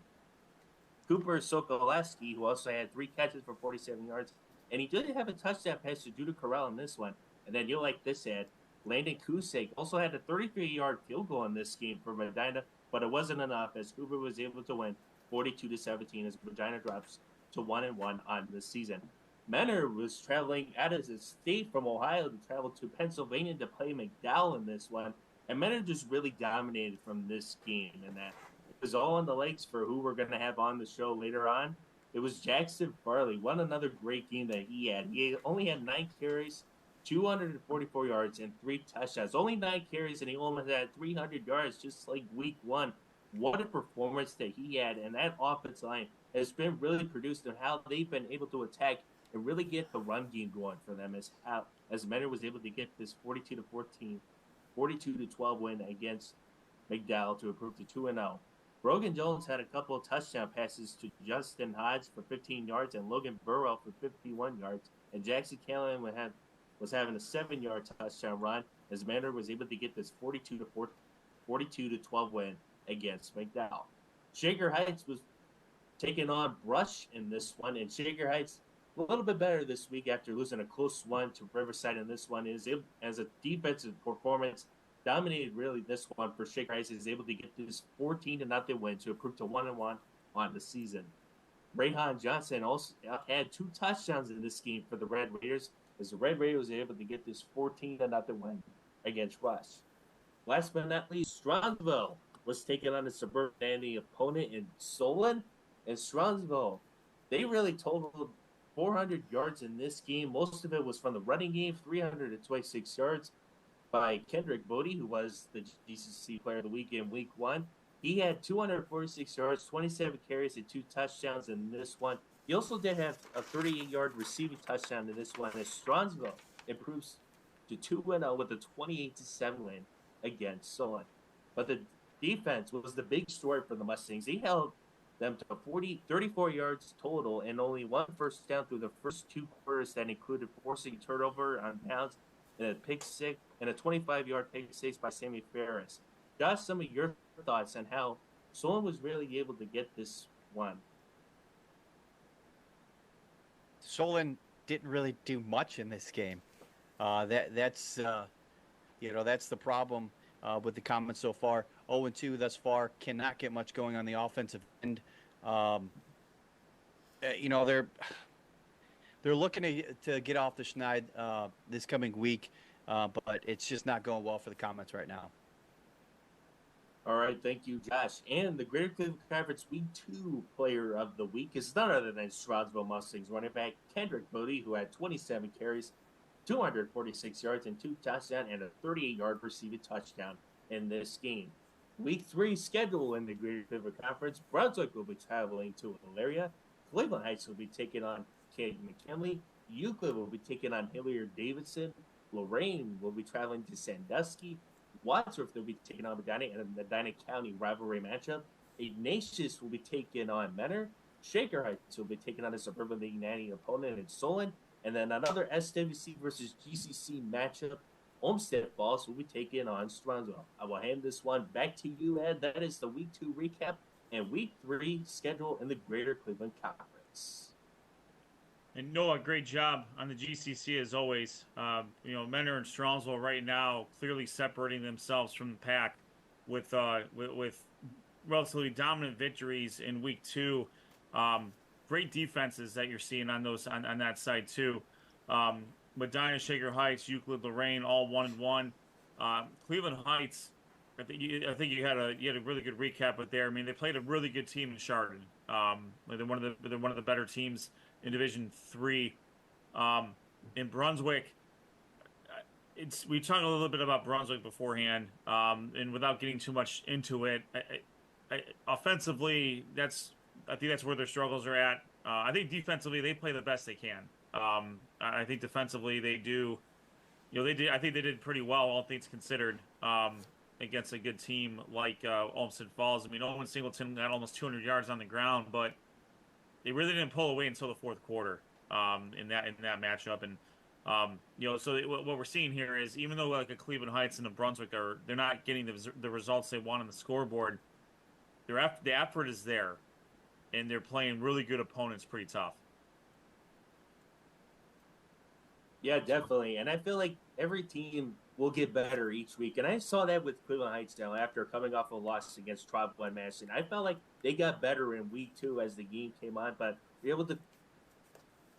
Cooper Sokolaski, who also had 3 catches for 47 yards. And he did have a touchdown pass to Judah Corral in this one. And then you'll like this ad. Landon Kusek also had a 33-yard field goal in this game for Medina, but it wasn't enough as Hoover was able to win 42-17 as Medina drops to 1-1 on this season. Menor was traveling out of the state from Ohio to travel to Pennsylvania to play McDowell in this one. And Menor just really dominated from this game. And that it was all on the legs for who we're going to have on the show later on. It was Jackson Farley. What another great game that he had. He only had 9 carries, 244 yards, and 3 touchdowns. Only 9 carries, and he almost had 300 yards, just like week 1. What a performance that he had. And that offense line has been really produced in how they've been able to attack and really get the run game going for them, as Menor was able to get this 42-14, 42-12 win against McDowell to improve to 2-0. Brogan Jones had a couple of touchdown passes to Justin Hodge for 15 yards and Logan Burrell for 51 yards. And Jackson Callahan was having a 7-yard touchdown run as Menor was able to get this 42-12 win against McDowell. Shaker Heights was taking on Brush in this one, and Shaker Heights a little bit better this week after losing a close one to Riverside in this one. Is as a defensive performance, dominated really this one for Shaker Heights. Is able to get this 14-0 win to improve to 1-1 on the season. Rayhan Johnson also had 2 touchdowns in this game for the Red Raiders, as the Red Raiders were able to get this 14-0 win against Rush. Last but not least, Strongsville was taking on the Suburban opponent in Solon. And Strongsville, they really totaled 400 yards in this game. Most of it was from the running game, 326 yards by Kendrick Bodie, who was the GCC Player of the Week in Week 1. He had 246 yards, 27 carries, and 2 touchdowns in this one. He also did have a 38-yard receiving touchdown in this one, as Strongsville improves to 2-0 with a 28-7 win against Solon. But the defense was the big story for the Mustangs. He held them to 34 yards total and only 1 first down through the first 2 quarters that included forcing turnover on downs and a pick six and a 25-yard pick six by Sammy Ferris. Josh, some of your thoughts on how Solon was really able to get this one. Solon didn't really do much in this game. That's the problem with the comments so far. 0-2 thus far, cannot get much going on the offensive end. They're looking to get off the schneid this coming week, but it's just not going well for the Comets right now. All right, thank you, Josh. And the Greater Cleveland Conference Week 2 Player of the Week is none other than Strongsville Mustangs running back Kendrick Bodie, who had 27 carries, 246 yards, and 2 touchdowns, and a 38-yard receiving touchdown in this game. Week 3 schedule in the Greater Cleveland Conference. Brunswick will be traveling to Elyria. Cleveland Heights will be taking on Kate McKinley. Euclid will be taking on Hilliard-Davidson. Lorraine will be traveling to Sandusky. Wadsworth will be taking on Medina in a Medina County rivalry matchup. Ignatius will be taking on Menor. Shaker Heights will be taking on a Suburban League nanny opponent in Solon. And then another SWC versus GCC matchup. Olmsted Falls will be taking on Strongsville. I will hand this one back to you, Ed. That is the Week 2 recap and Week 3 schedule in the Greater Cleveland Conference. And Noah, great job on the GCC as always. Menor and Strongsville right now clearly separating themselves from the pack with relatively dominant victories in Week 2. Great defenses that you're seeing on that side too. Medina, Shaker Heights, Euclid, Lorraine, all 1-1. Cleveland Heights, I think you had a really good recap with there. I mean, they played a really good team in Chardon. They're one of the better teams in Division 3. In Brunswick, we talked a little bit about Brunswick beforehand, and without getting too much into it, offensively, I think that's where their struggles are at. I think defensively they play the best they can. I think defensively they do. I think they did pretty well, all things considered, against a good team like Olmsted Falls. I mean, Owen Singleton got almost 200 yards on the ground, but they really didn't pull away until the fourth quarter in that matchup. And so what we're seeing here is, even though like a Cleveland Heights and a Brunswick they're not getting the results they want on the scoreboard, the effort is there, and they're playing really good opponents, pretty tough. Yeah, definitely. And I feel like every team will get better each week. And I saw that with Cleveland Heights now after coming off a loss against Tribe 1 Madison. I felt like they got better in Week 2 as the game came on, but they were able to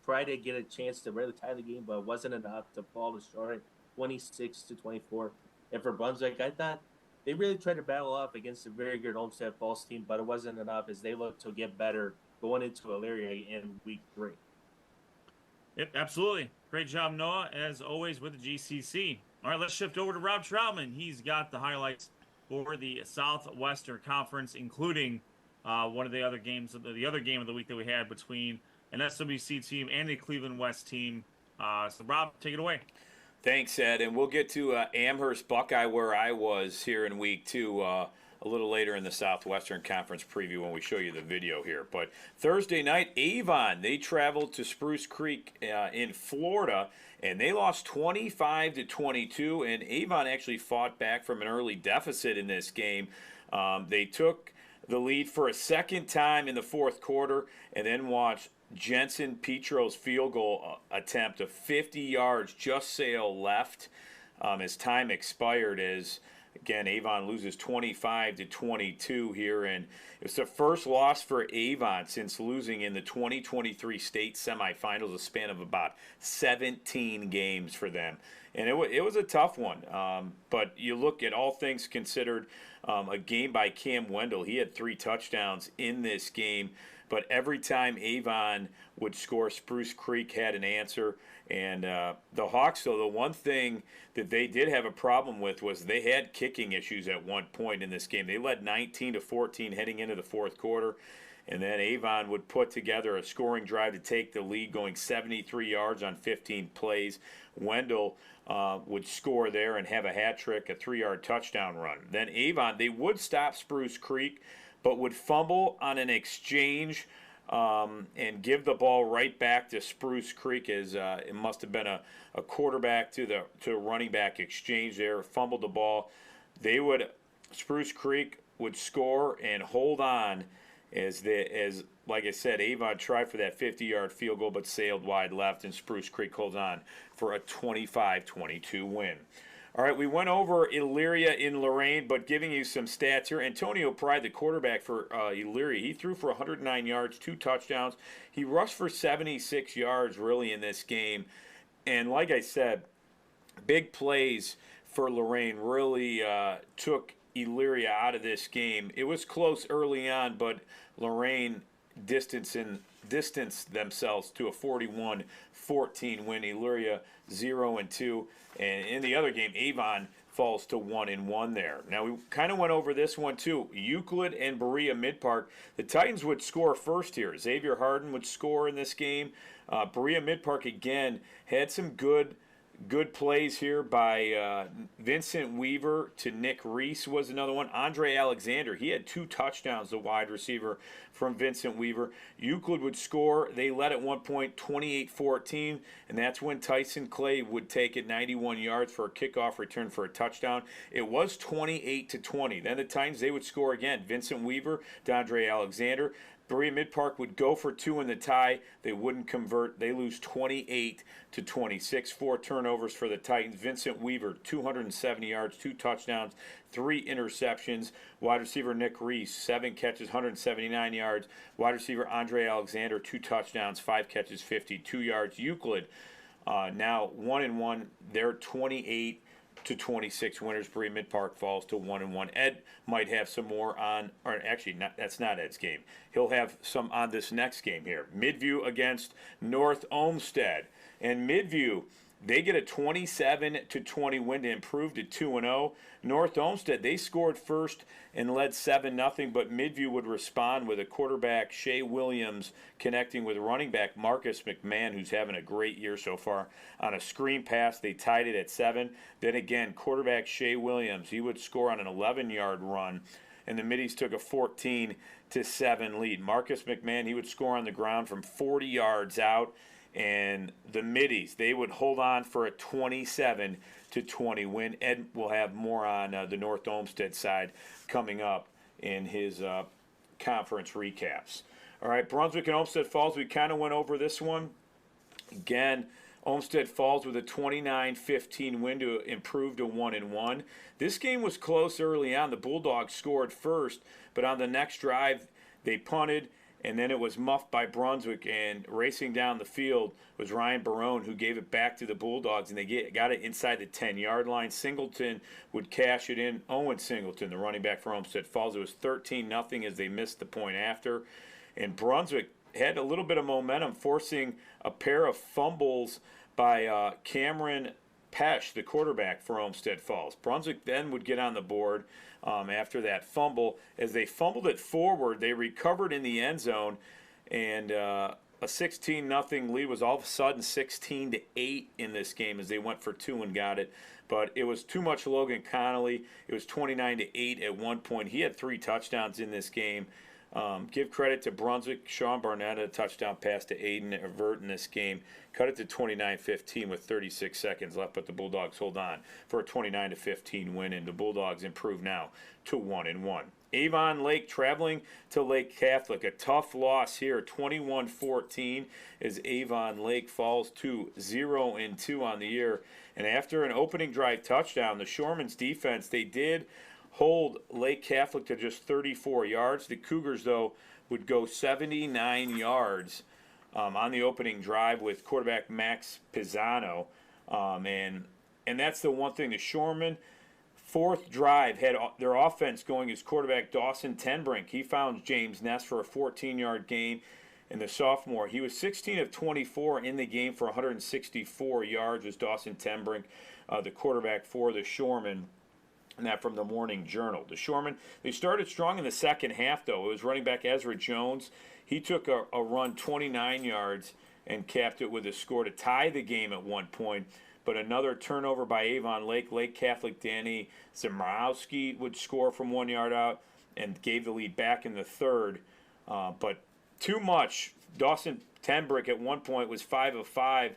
try to get a chance to really tie the game, but it wasn't enough to fall short, 26-24. And for Brunswick, I thought they really tried to battle off against a very good Olmsted Falls team, but it wasn't enough as they looked to get better going into Elyria in Week 3. Yep, absolutely. Great job, Noah, as always with the GCC. All right, let's shift over to Rob Troutman. He's got the highlights for the Southwestern Conference, including one of the other games, the other game of the week that we had between an SWC team and a Cleveland West team. So, Rob, take it away. Thanks, Ed. And we'll get to Amherst Buckeye, where I was here in Week 2 a little later in the Southwestern Conference preview when we show you the video here. But Thursday night, Avon, they traveled to Spruce Creek in Florida, and they lost 25-22, and Avon actually fought back from an early deficit in this game. They took the lead for a second time in the fourth quarter, and then watched Jensen Petro's field goal attempt of 50 yards just sail left as time expired, as again Avon loses 25-22 here, and it's the first loss for Avon since losing in the 2023 state semifinals, a span of about 17 games for them. And it was a tough one, but you look at all things considered, a game by Cam Wendell. He had 3 touchdowns in this game, but every time Avon would score, Spruce Creek had an answer. And the Hawks, though, the one thing that they did have a problem with was they had kicking issues at one point in this game. They led 19-14 heading into the fourth quarter. And then Avon would put together a scoring drive to take the lead, going 73 yards on 15 plays. Wendell would score there and have a hat trick, a 3-yard touchdown run. Then Avon, they would stop Spruce Creek, but would fumble on an exchange and give the ball right back to Spruce Creek, as it must have been a quarterback to running back exchange there. Fumbled the ball. Spruce Creek would score and hold on as like I said, Avon tried for that 50-yard field goal but sailed wide left, and Spruce Creek holds on for a 25-22 win. All right, we went over Elyria in Lorain, but giving you some stats here. Antonio Pride, the quarterback for Elyria, he threw for 109 yards, 2 touchdowns. He rushed for 76 yards really in this game. And like I said, big plays for Lorain really took Elyria out of this game. It was close early on, but Lorain distanced themselves to a 41-14 win. Elyria 0-2. And in the other game, Avon falls to 1-1 there. Now, we kind of went over this one, too. Euclid and Berea Mid-Park. The Titans would score first here. Xavier Harden would score in this game. Berea Mid-Park, again, had some good plays here by Vincent Weaver to Nick Reese was another one. Andre Alexander, he had 2 touchdowns, the wide receiver from Vincent Weaver. Euclid would score. They led at one point 28-14, and that's when Tyson Clay would take it 91 yards for a kickoff return for a touchdown. It was 28-20. Then the Titans, they would score again. Vincent Weaver to Andre Alexander. Berea Mid-Park would go for 2 in the tie. They wouldn't convert. They lose 28-26. 4 turnovers for the Titans. Vincent Weaver, 270 yards, 2 touchdowns, 3 interceptions. Wide receiver Nick Reese, 7 catches, 179 yards. Wide receiver Andre Alexander, 2 touchdowns, 5 catches, 52 yards. Euclid, now 1-1. They're 28-26 winners. Berea Mid-Park falls to 1-1. Ed might have some more on, or actually, that's not Ed's game. He'll have some on this next game here. Midview against North Olmsted. And Midview, they get a 27-20 win to improve to 2-0. North Olmsted, they scored first and led 7-0, but Midview would respond with a quarterback, Shea Williams, connecting with running back Marcus McMahon, who's having a great year so far. On a screen pass, they tied it at 7. Then again, quarterback Shea Williams, he would score on an 11-yard run, and the Middies took a 14-7 lead. Marcus McMahon, he would score on the ground from 40 yards out, and the Middies, they would hold on for a 27-20 win. Ed will have more on the North Olmsted side coming up in his conference recaps. All right, Brunswick and Olmsted Falls, we kind of went over this one. Again, Olmsted Falls with a 29-15 win to improve to 1-1. This game was close early on. The Bulldogs scored first, but on the next drive, they punted, and then it was muffed by Brunswick, and racing down the field was Ryan Barone, who gave it back to the Bulldogs, and they got it inside the 10-yard line. Singleton would cash it in. Owen Singleton, the running back for Olmsted Falls. It was 13-0 as they missed the point after. And Brunswick had a little bit of momentum, forcing a pair of fumbles by Cameron Pesh, the quarterback for Olmsted Falls. Brunswick then would get on the board after that fumble. As they fumbled it forward, they recovered in the end zone, and a 16-0 lead was all of a sudden 16-8 in this game as they went for 2 and got it. But it was too much Logan Connolly. It was 29-8 at one point. He had 3 touchdowns in this game. Give credit to Brunswick. Sean Barnett had a touchdown pass to Aiden Avert in this game. Cut it to 29-15 with 36 seconds left, but the Bulldogs hold on for a 29-15 win, and the Bulldogs improve now to 1-1. Avon Lake traveling to Lake Catholic. A tough loss here, 21-14, as Avon Lake falls to 0-2 on the year. And after an opening drive touchdown, the Shoremen's defense, they did hold Lake Catholic to just 34 yards. The Cougars, though, would go 79 yards on the opening drive with quarterback Max Pisano. And that's the one thing. The Shoremen, fourth drive, had their offense going as quarterback Dawson Tenbrink. He found James Ness for a 14-yard gain. And the sophomore, he was 16 of 24 in the game for 164 yards, was Dawson Tenbrink, the quarterback for the Shoremen. And that from the Morning Journal. The Shoremen, they started strong in the second half, though. It was running back Ezra Jones. He took a run 29 yards and capped it with a score to tie the game at one point. But another turnover by Avon Lake. Lake Catholic Danny Zamrowski would score from 1 yard out and gave the lead back in the third. But too much. Dawson Tenbrick at one point was 5 of 5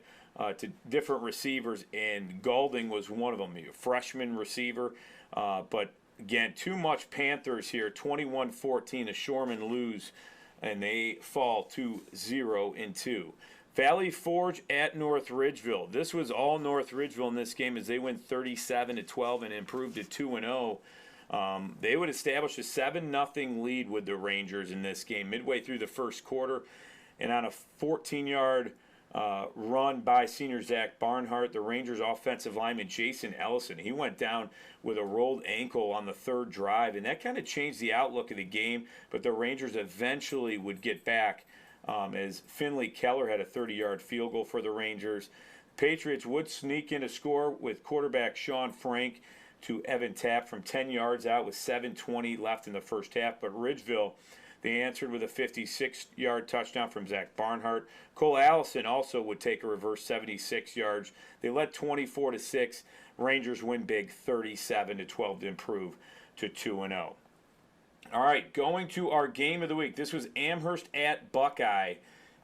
to different receivers, and Goulding was one of them, a freshman receiver. But again, too much Panthers here. 21-14, the Shoremen lose, and they fall to 0-2. Valley Forge at North Ridgeville. This was all North Ridgeville in this game as they went 37-12 and improved to 2-0. They would establish a 7-0 lead with the Rangers in this game midway through the first quarter. And on a 14-yard run by senior Zach Barnhart, the Rangers offensive lineman Jason Ellison, he went down with a rolled ankle on the third drive, and that kind of changed the outlook of the game. But the Rangers eventually would get back as Finley Keller had a 30-yard field goal for the Rangers. Patriots would sneak in a score with quarterback Sean Frank to Evan Tapp from 10 yards out with 7:20 left in the first half. But Ridgeville, they answered with a 56-yard touchdown from Zach Barnhart. Cole Allison also would take a reverse 76 yards. They led 24-6. Rangers win big 37-12 to improve to 2-0. All right, going to our game of the week. This was Amherst at Buckeye,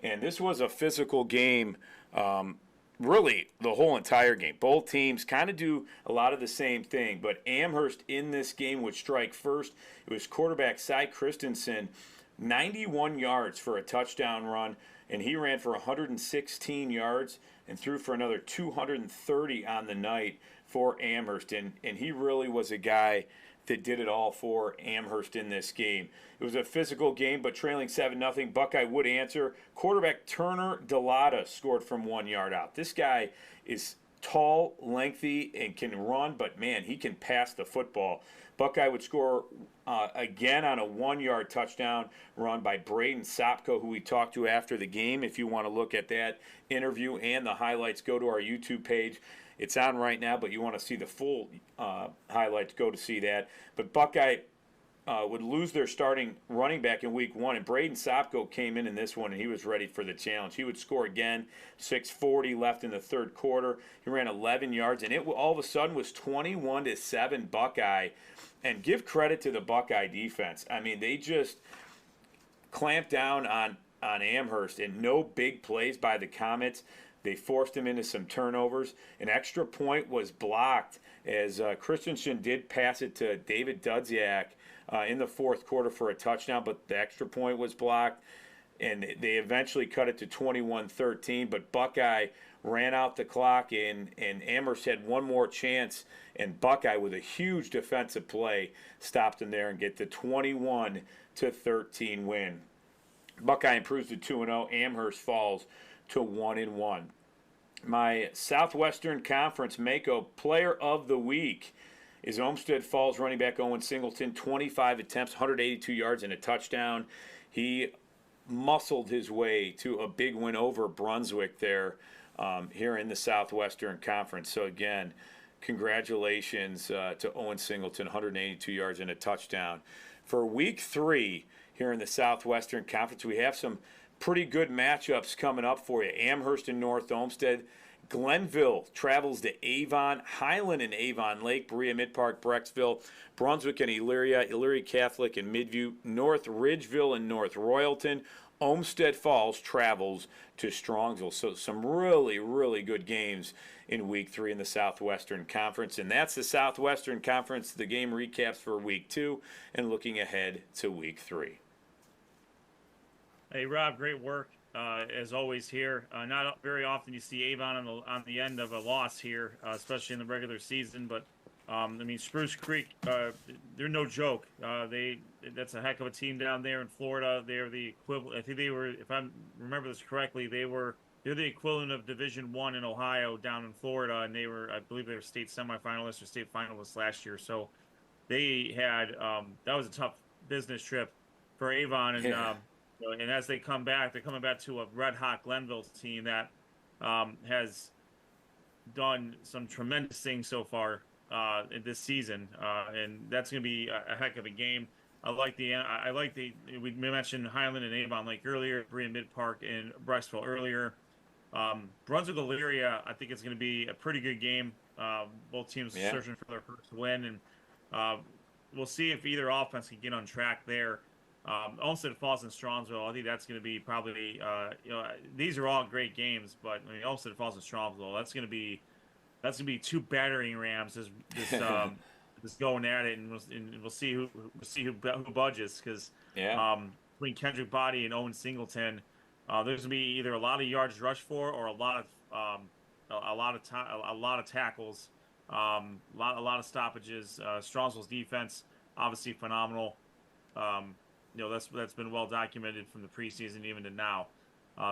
and this was a physical game, really the whole entire game. Both teams kind of do a lot of the same thing, but Amherst in this game would strike first. It was quarterback Cy Christensen, 91 yards for a touchdown run, and he ran for 116 yards and threw for another 230 on the night for Amherst, and he really was a guy that did it all for Amherst in this game. It was a physical game, but trailing 7-0, Buckeye would answer. Quarterback Turner Delata scored from 1 yard out. This guy is tall, lengthy, and can run, but man, he can pass the football. Buckeye would score again on a 1 yard touchdown run by Braden Sopko, who we talked to after the game. If you want to look at that interview and the highlights, go to our YouTube page. It's on right now, but you want to see the full highlights, go to see that. But Buckeye would lose their starting running back in week 1, and Braden Sopko came in this one, and he was ready for the challenge. He would score again, 6:40 left in the third quarter. He ran 11 yards, and it all of a sudden was 21-7 Buckeye. And give credit to the Buckeye defense. I mean, they just clamped down on Amherst, and no big plays by the Comets. They forced him into some turnovers. An extra point was blocked as Christensen did pass it to David Dudziak in the fourth quarter for a touchdown, but the extra point was blocked, and they eventually cut it to 21-13. But Buckeye ran out the clock, and Amherst had one more chance, and Buckeye, with a huge defensive play, stopped them there and get the 21-13 win. Buckeye improves to 2-0. Amherst falls to 1-1. My Southwestern Conference Mehco Player of the Week is Olmsted Falls running back Owen Singleton. 25 attempts, 182 yards, and a touchdown. He muscled his way to a big win over Brunswick there here in the Southwestern Conference. So again, congratulations to Owen Singleton, 182 yards and a touchdown. For week 3 here in the Southwestern Conference, we have some pretty good matchups coming up for you. Amherst and North Olmsted. Glenville travels to Avon, Highland and Avon Lake, Berea, Mid-Park, Brecksville, Brunswick and Elyria, Elyria Catholic and Midview, North Ridgeville and North Royalton. Olmsted Falls travels to Strongsville. So some really, really good games in Week 3 in the Southwestern Conference. And that's the Southwestern Conference, the game recaps for Week 2 and looking ahead to Week 3. Hey, Rob, great work. As always here. Not very often you see Avon on the end of a loss here, especially in the regular season. But I mean, Spruce Creek, they're no joke. That's a heck of a team down there in Florida. They're the equivalent. I think they were, if I remember this correctly, they're the equivalent of Division I in Ohio down in Florida, and I believe they were state semifinalists or state finalists last year. So they had that was a tough business trip for Avon, and and as they come back, they're coming back to a red-hot Glenville team that has done some tremendous things so far in this season, and that's going to be a heck of a game. We mentioned Highland and Avon Lake earlier, Berea Mid-Park and Brecksville earlier. Brunswick Elyria, I think it's going to be a pretty good game. Both teams searching for their first win, and we'll see if either offense can get on track there. Olmsted Falls and Strongsville, I think that's going to be probably, these are all great games, but I mean, Olmsted Falls and Strongsville, that's going to be two battering rams just going at it, and we'll see who budges, because between Kendrick Body and Owen Singleton, there's going to be either a lot of yards rushed for or a lot of tackles, a lot of stoppages. Strongsville's defense obviously phenomenal. That's been well documented from the preseason even to now.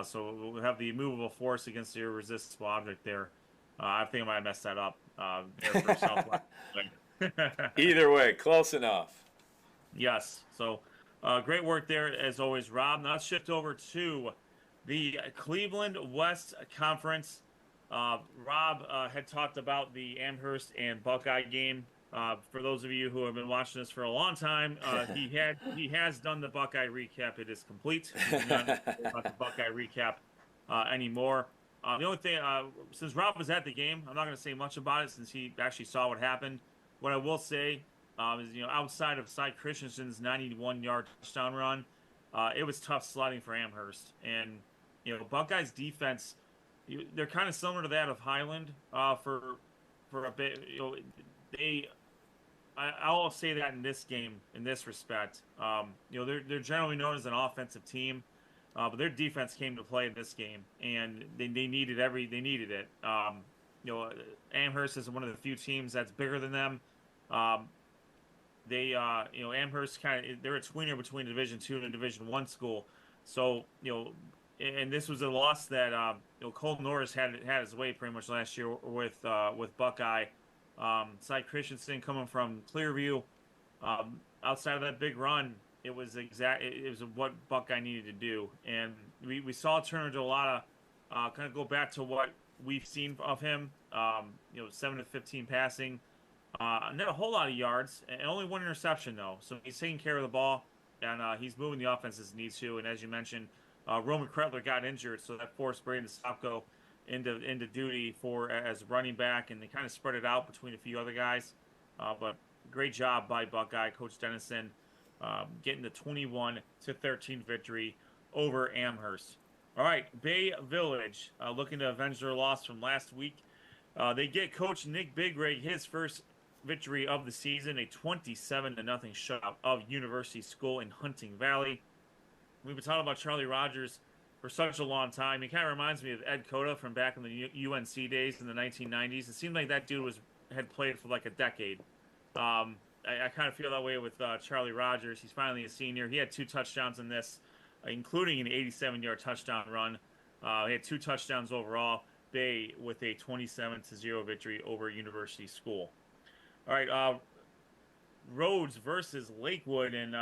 So we'll have the immovable force against the irresistible object there. I think I might have messed that up there for Southwest. Either way, close enough. Yes. So great work there as always, Rob. Now let's shift over to the Cleveland West Conference. Rob had talked about the Amherst and Buckeye game. For those of you who have been watching this for a long time, he has done the Buckeye recap. It is complete. He's not about the Buckeye recap anymore. The only thing, since Rob was at the game, I'm not going to say much about it since he actually saw what happened. What I will say is, outside of Cy Christensen's 91-yard touchdown run, it was tough sledding for Amherst. And Buckeyes defense, they're kind of similar to that of Highland for a bit. I'll say that in this game, in this respect, they're generally known as an offensive team, but their defense came to play in this game, and they needed it. Amherst is one of the few teams that's bigger than them. Amherst they're a tweener between Division II and a Division I school, so and this was a loss that Cole Norris had his way pretty much last year with Buckeye. Cy Christensen coming from Clearview, outside of that big run, it was what Buckeye needed to do, and we saw it turn into a lot of kind of go back to what we've seen of him. 7 to 15 passing, not a whole lot of yards, and only one interception though. So he's taking care of the ball, and he's moving the offense as he needs to. And as you mentioned, Roman Kretler got injured, so that forced Braden Stopko into duty as running back, and they kind of spread it out between a few other guys. But great job by Buckeye, Coach Dennison, getting the 21-13 victory over Amherst. All right, Bay Village looking to avenge their loss from last week. They get Coach Nick Bigrig his first victory of the season, a 27-0 shutout of University School in Hunting Valley. We've been talking about Charlie Rogers for such a long time. He kind of reminds me of Ed Cota from back in the UNC days in the 1990s. It seemed like that dude had played for like a decade. I kind of feel that way with Charlie Rogers. He's finally a senior. He had 2 touchdowns in this, including an 87-yard touchdown run. He had 2 touchdowns overall. Bay with a 27-0 victory over University School. All right, Rhodes versus Lakewood, and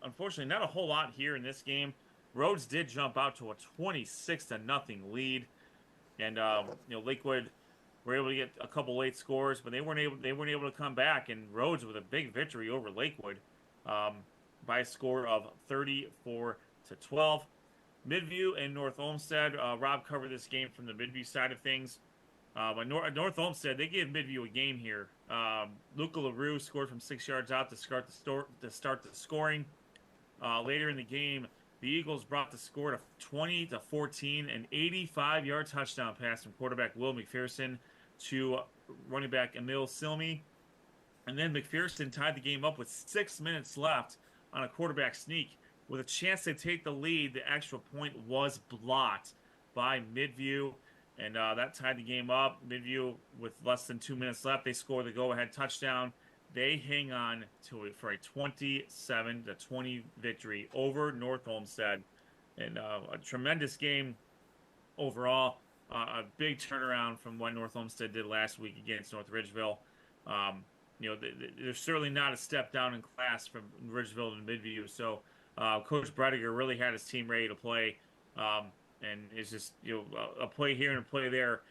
unfortunately not a whole lot here in this game. Rhodes did jump out to a 26-0 lead, and Lakewood were able to get a couple late scores, but they weren't able to come back. And Rhodes with a big victory over Lakewood by a score of 34-12. Midview and North Olmsted. Rob covered this game from the Midview side of things. But North Olmsted, they gave Midview a game here. Luca LaRue scored from 6 yards out to start the scoring. Later in the game, the Eagles brought the score to 20-14, an 85-yard touchdown pass from quarterback Will McPherson to running back Emil Silmy. And then McPherson tied the game up with 6 minutes left on a quarterback sneak. With a chance to take the lead, the extra point was blocked by Midview, and that tied the game up. Midview, with less than 2 minutes left, they score the go-ahead touchdown. They hang on to it for a 27-20 victory over North Olmsted, and a tremendous game overall. A big turnaround from what North Olmsted did last week against North Ridgeville. They're certainly not a step down in class from Ridgeville to Midview. So Coach Brediger really had his team ready to play, and it's just a play here and a play there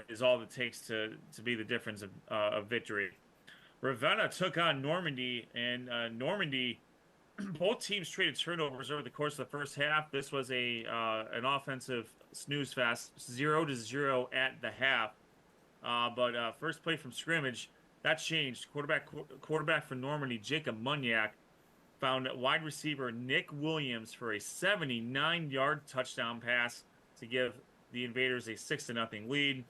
is all it takes to be the difference of victory. Ravenna took on Normandy, and Normandy, both teams traded turnovers over the course of the first half. This was an offensive snooze fest, 0-0 at the half. But first play from scrimmage, that changed. Quarterback for Normandy, Jacob Munyak, found wide receiver Nick Williams for a 79-yard touchdown pass to give the Invaders a 6-0 lead.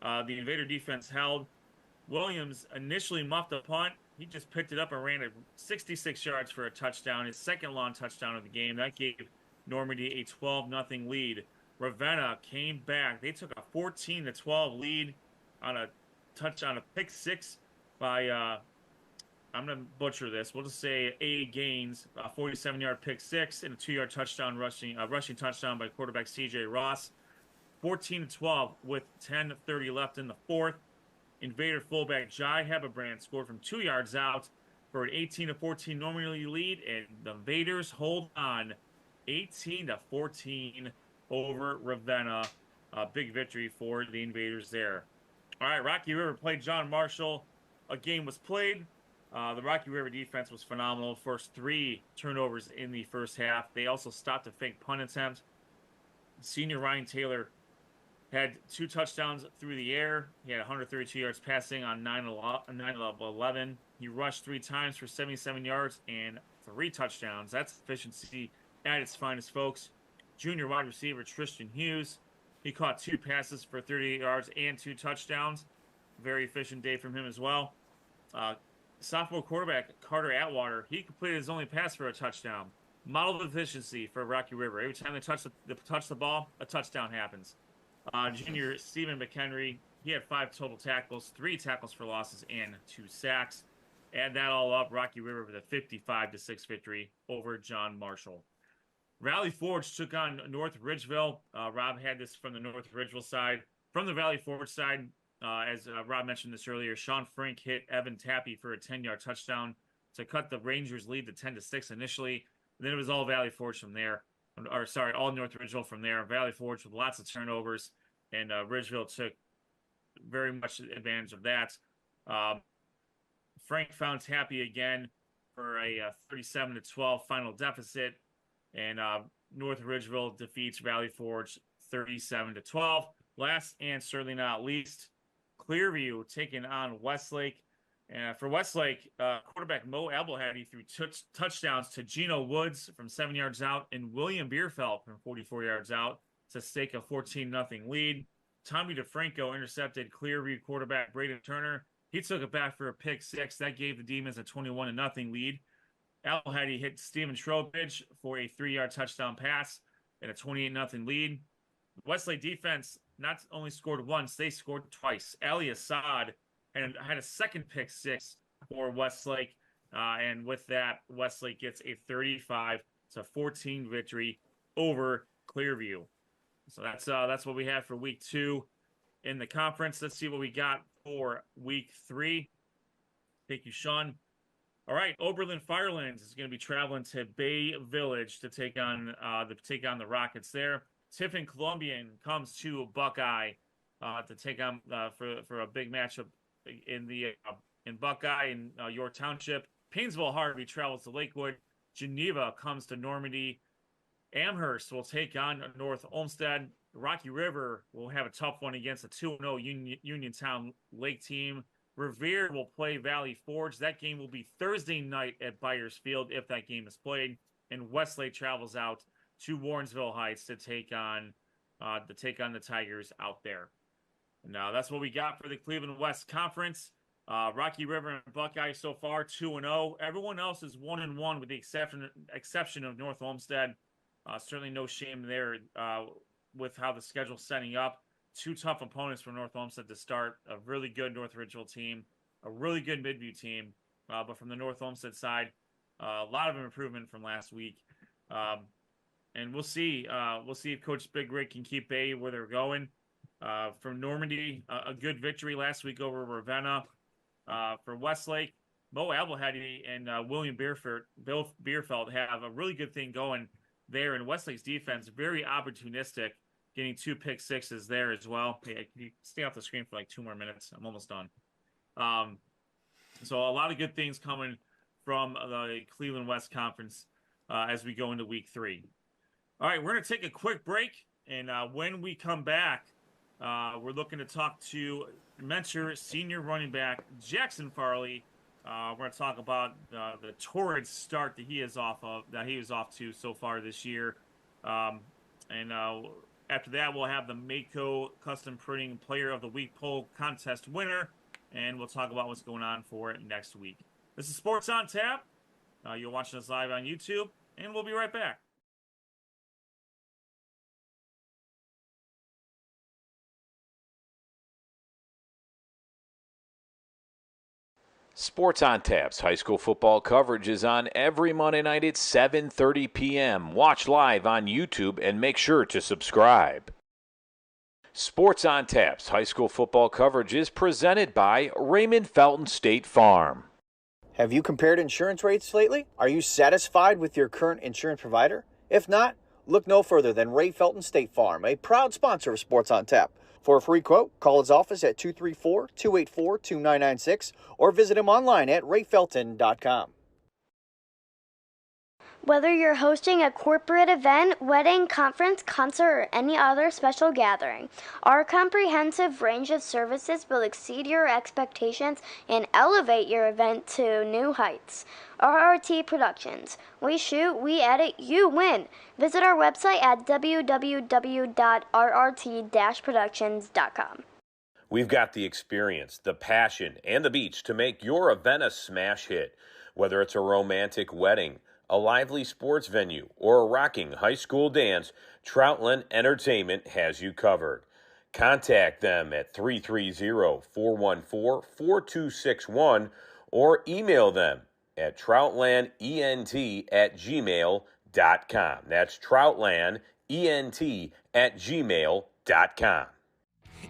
The Invader defense held. Williams initially muffed a punt. He just picked it up and ran it 66 yards for a touchdown, his second long touchdown of the game. That gave Normandy a 12-0 lead. Ravenna came back. They took a 14-12 lead on a pick six by I'm going to butcher this. We'll just say A. Gaines, a 47-yard pick six and a 2-yard touchdown rushing touchdown by quarterback C.J. Ross. 14-12 with 10:30 left in the fourth. Invader fullback Jai Hebebrand scored from 2 yards out for an 18-14 Normandy lead, and the Invaders hold on 18-14 over Ravenna. A big victory for the Invaders there. All right, Rocky River played John Marshall. A game was played. The Rocky River defense was phenomenal. First 3 turnovers in the first half. They also stopped a fake punt attempt. Senior Ryan Taylor had 2 touchdowns through the air. He had 132 yards passing on 9 of 11. He rushed 3 times for 77 yards and 3 touchdowns. That's efficiency at its finest, folks. Junior wide receiver Tristan Hughes, he caught 2 passes for 38 yards and 2 touchdowns. Very efficient day from him as well. Sophomore quarterback Carter Atwater, he completed his only pass for a touchdown. Model of efficiency for Rocky River. Every time they touch the ball, a touchdown happens. Junior Stephen McHenry, he had 5 total tackles, 3 tackles for losses, and 2 sacks. Add that all up, Rocky River with a 55-6 victory over John Marshall. Valley Forge took on North Ridgeville. Rob had this from the North Ridgeville side. From the Valley Forge side, as Rob mentioned this earlier, Sean Frink hit Evan Tappy for a 10-yard touchdown to cut the Rangers' lead to 10-6 initially. And then it was all Valley Forge from there. All North Ridgeville from there. Valley Forge with lots of turnovers, and Ridgeville took very much advantage of that. Frank found Tappy again for a 37-12 final deficit, and North Ridgeville defeats Valley Forge 37-12. Last and certainly not least, Clearview taking on Westlake. For Westlake, quarterback Mo Abelhady threw touchdowns to Geno Woods from 7 yards out and William Bierfeld from 44 yards out to stake a 14-0 lead. Tommy DeFranco intercepted Clearview quarterback Braden Turner. He took it back for a pick six. That gave the Demons a 21-0 lead. Abelhady hit Steven Trowbridge for a 3-yard touchdown pass and a 28-0 lead. Westlake defense not only scored once, they scored twice. Ali Assad had a second pick six for Westlake, and with that, Westlake gets a 35-14 victory over Clearview. So that's what we have for week 2 in the conference. Let's see what we got for week 3. Thank you, Sean. All right, Oberlin Firelands is going to be traveling to Bay Village to take on the Rockets there. Tiffin Columbian comes to Buckeye to take on for a big matchup in Buckeye in York Township. Painesville Harvey travels to Lakewood. Geneva comes to Normandy. Amherst will take on North Olmsted. Rocky River will have a tough one against a 2-0 Uniontown Lake team. Revere will play Valley Forge. That game will be Thursday night at Byers Field if that game is played. And Westlake travels out to Warrensville Heights to take on the Tigers out there. Now that's what we got for the Cleveland West Conference. Rocky River and Buckeye so far 2-0. Everyone else is 1-1 with the exception of North Olmsted. Certainly no shame there with how the schedule's setting up. Two tough opponents for North Olmsted to start. A really good North Ridgeville team, a really good Midview team. But from the North Olmsted side, a lot of improvement from last week. And we'll see. We'll see if Coach Big Rig can keep Bay where they're going. From Normandy, a good victory last week over Ravenna. For Westlake, Mo Abelhady and William Bierfeld have a really good thing going there. And Westlake's defense, very opportunistic, getting 2 pick sixes there as well. Hey, can you stay off the screen for like 2 more minutes? I'm almost done. So a lot of good things coming from the Cleveland West Conference as we go into week 3. All right, we're going to take a quick break. And when we come back, we're looking to talk to Mentor senior running back Jackson Farley. We're going to talk about the torrid start that he was off to so far this year. And after that, we'll have the Mehco Custom Printing Player of the Week poll contest winner, and we'll talk about what's going on for it next week. This is Sports on Tap. You're watching us live on YouTube, and we'll be right back. Sports on Tap's high school football coverage is on every Monday night at 7:30 p.m. Watch live on YouTube and make sure to subscribe. Sports on Tap's high school football coverage is presented by Raymond Felton State Farm. Have you compared insurance rates lately? Are you satisfied with your current insurance provider? If not, look no further than Ray Felton State Farm, a proud sponsor of Sports on Tap. For a free quote, call his office at 234-284-2996 or visit him online at rayfelton.com. Whether you're hosting a corporate event, wedding, conference, concert, or any other special gathering, our comprehensive range of services will exceed your expectations and elevate your event to new heights. RRT Productions. We shoot, we edit, you win. Visit our website at www.rrt-productions.com. We've got the experience, the passion, and the beach to make your event a smash hit. Whether it's a romantic wedding, a lively sports venue, or a rocking high school dance, Troutland Entertainment has you covered. Contact them at 330-414-4261 or email them at troutlandent@gmail.com. That's troutlandent@gmail.com.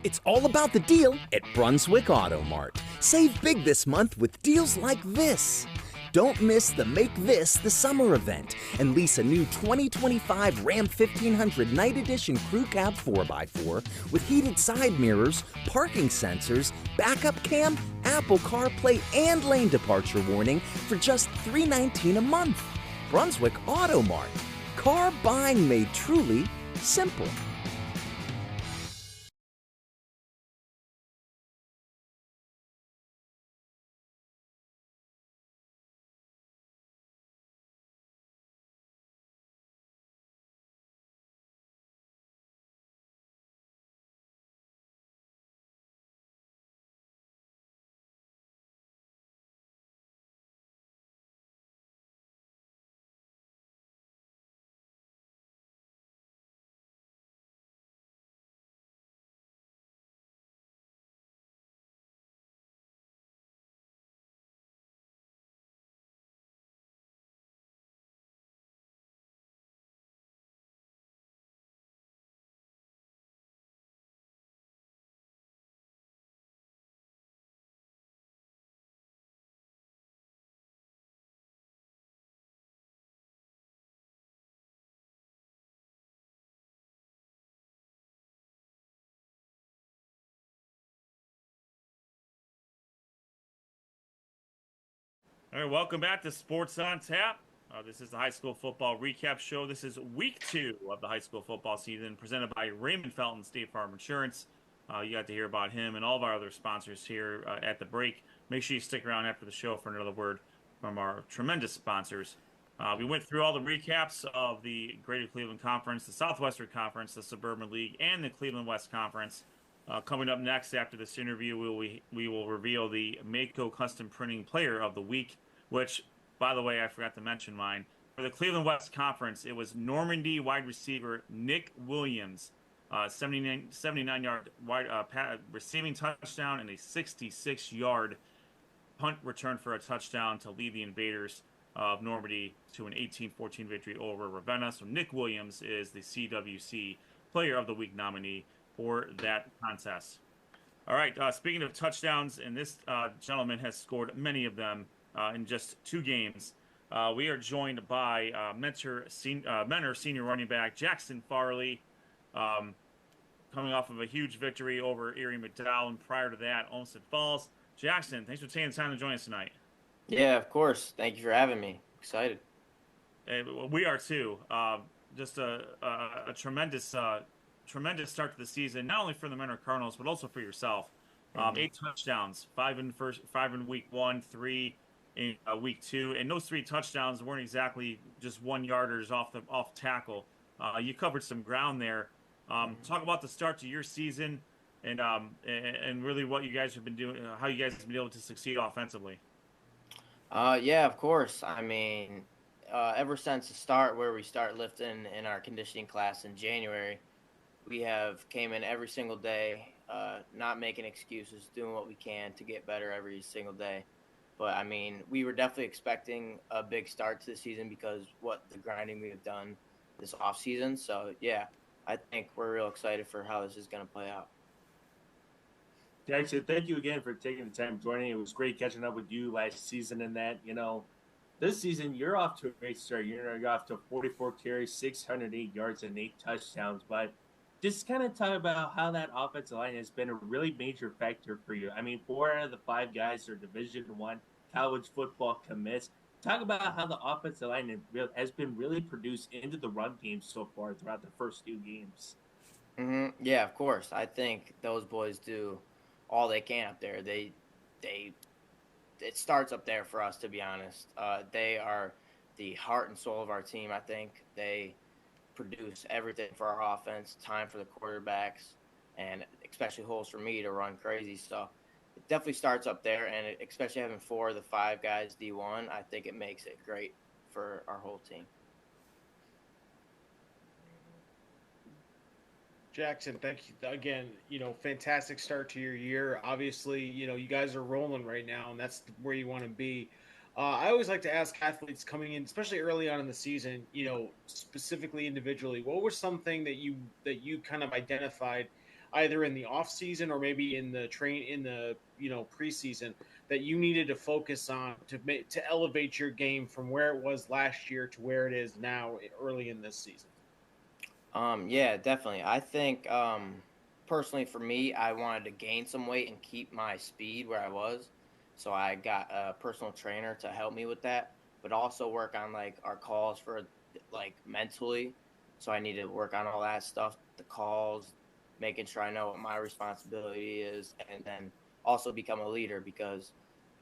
It's all about the deal at Brunswick Auto Mart. Save big this month with deals like this. Don't miss the Make This the Summer event and lease a new 2025 Ram 1500 Night Edition Crew Cab 4x4 with heated side mirrors, parking sensors, backup cam, Apple CarPlay, and lane departure warning for just $319 a month. Brunswick Auto Mart. Car buying made truly simple. All right, welcome back to Sports on Tap. This is the high school football recap show. This is week 2 of the high school football season, presented by Raymond Felton State Farm Insurance. You got to hear about him and all of our other sponsors here at the break. Make sure you stick around after the show for another word from our tremendous sponsors. We went through all the recaps of the Greater Cleveland Conference, the Southwestern Conference, the Suburban League, and the Cleveland West Conference. Coming up next after this interview, we will reveal the Mehco Custom Printing Player of the Week, which, by the way, I forgot to mention mine. For the Cleveland West Conference, it was Normandy wide receiver Nick Williams, 79-yard wide receiving touchdown and a 66-yard punt return for a touchdown to lead the Invaders of Normandy to an 18-14 victory over Ravenna. So Nick Williams is the CWC Player of the Week nominee for that contest. All right, speaking of touchdowns, and this gentleman has scored many of them in just 2 games. We are joined by Mentor senior running back Jackson Farley, coming off of a huge victory over Erie McDowell, and prior to that, Olmsted Falls. Jackson, thanks for taking the time to join us tonight. Yeah, of course. Thank you for having me. Excited. We are too. Just a tremendous tremendous start to the season, not only for the Mentor Cardinals, but also for yourself. 8 touchdowns, 5 in week 1, 3 in week 2, and those 3 touchdowns weren't exactly just 1-yarders off tackle. You covered some ground there. Talk about the start to your season, and really what you guys have been doing, how you guys have been able to succeed offensively. Yeah, of course. I mean, ever since the start where we start lifting in our conditioning class in January, we have came in every single day, not making excuses, doing what we can to get better every single day. But, I mean, we were definitely expecting a big start to the season because what the grinding we have done this offseason. So, yeah, I think we're real excited for how this is going to play out. Jackson, thank you again for taking the time joining. It was great catching up with you last season and that, this season you're off to a great start. You're off to 44 carries, 608 yards, and 8 touchdowns. But just kind of talk about how that offensive line has been a really major factor for you. I mean, 4 out of the 5 guys are Division I college football commits. Talk about how the offensive line has been really produced into the run game so far throughout the first 2 games. Yeah, of course. I think those boys do all they can up there. It starts up there for us, to be honest. They are the heart and soul of our team. I think they produce everything for our offense, time for the quarterbacks, and especially holes for me to run crazy. So it definitely starts up there, and especially having 4 of the 5 guys D1, I think it makes it great for our whole team. Jackson, thank you again. Fantastic start to your year. Obviously, you guys are rolling right now, and that's where you want to be. I always like to ask athletes coming in, especially early on in the season, specifically individually, what was something that you kind of identified either in the off season or maybe in the preseason that you needed to focus on to elevate your game from where it was last year to where it is now early in this season? Yeah, definitely. I think personally for me, I wanted to gain some weight and keep my speed where I was. So I got a personal trainer to help me with that, but also work on our calls for mentally. So I need to work on all that stuff, the calls, making sure I know what my responsibility is, and then also become a leader because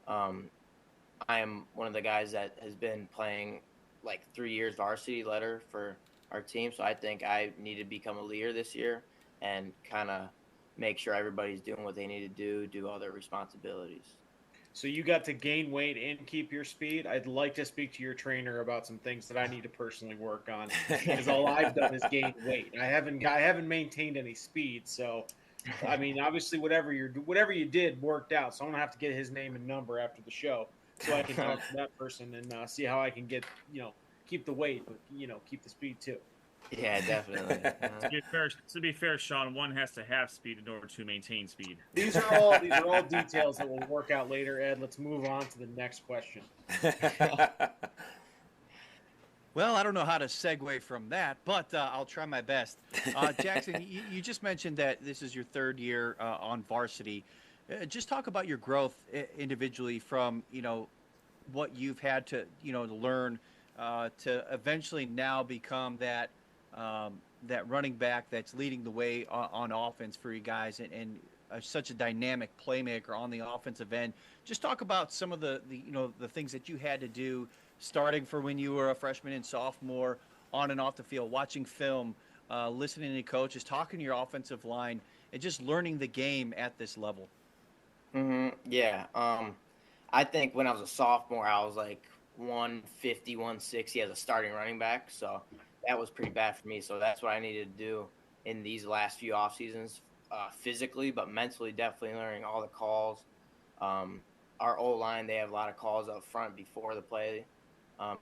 I am one of the guys that has been playing 3 years varsity letter for our team. So I think I need to become a leader this year and kind of make sure everybody's doing what they need to do all their responsibilities. So you got to gain weight and keep your speed. I'd like to speak to your trainer about some things that I need to personally work on because all I've done is gain weight. I haven't maintained any speed. So, I mean, obviously whatever you did worked out. So I'm gonna have to get his name and number after the show so I can talk to that person and see how I can get keep the weight, but keep the speed too. Yeah, definitely. To be fair, Sean, one has to have speed in order to maintain speed. These are all details that will work out later, Ed. Let's move on to the next question. Well, I don't know how to segue from that, but I'll try my best. Jackson, you just mentioned that this is your 3rd year on varsity. Just talk about your growth individually from what you've had to to learn to eventually now become that running back that's leading the way on offense for you guys, and such a dynamic playmaker on the offensive end. Just talk about some of the things that you had to do, starting for when you were a freshman and sophomore, on and off the field, watching film, listening to coaches, talking to your offensive line, and just learning the game at this level. Yeah. I think when I was a sophomore, I was like 150, 160 as a starting running back. So that was pretty bad for me. So that's what I needed to do in these last few off seasons, physically, but mentally, definitely learning all the calls. Our O line, they have a lot of calls up front before the play.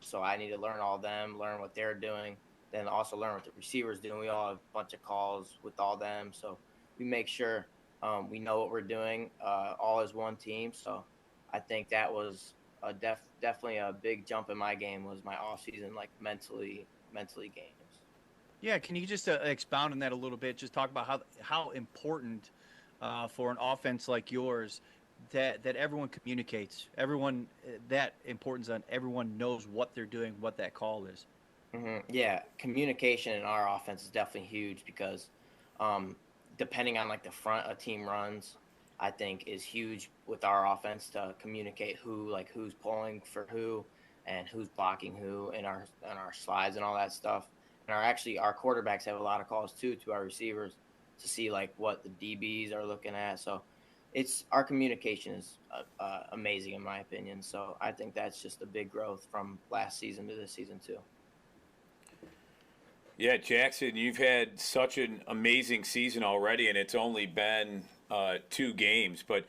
So I need to learn all of them, learn what they're doing, then also learn what the receivers doing. We all have a bunch of calls with all them. So we make sure we know what we're doing, all as one team. So I think that was definitely a big jump in my game, was my off season, like mentally games. Yeah, can you just expound on that a little bit? Just talk about how important for an offense like yours that everyone communicates, everyone that importance on everyone knows what they're doing, what that call is. Yeah, communication in our offense is definitely huge because depending on like the front a team runs, I think is huge with our offense to communicate who's pulling for who and who's blocking who in our slides and all that stuff. And our quarterbacks have a lot of calls too to our receivers to see like what the DBs are looking at. So it's our communication is amazing in my opinion. So I think that's just a big growth from last season to this season too. Yeah, Jackson, you've had such an amazing season already, and it's only been 2 games. But,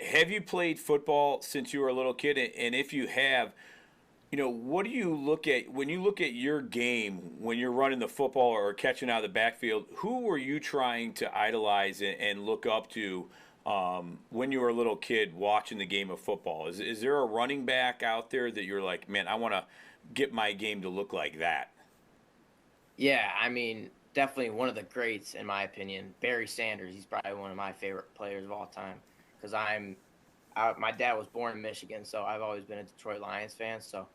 have you played football since you were a little kid? And if you have, what do you look at when you look at your game when you're running the football or catching out of the backfield? Who were you trying to idolize and look up to when you were a little kid watching the game of football? Is there a running back out there that you're like, man, I want to get my game to look like that? Yeah, I mean, definitely one of the greats in my opinion. Barry Sanders, he's probably one of my favorite players of all time because my dad was born in Michigan, so I've always been a Detroit Lions fan. So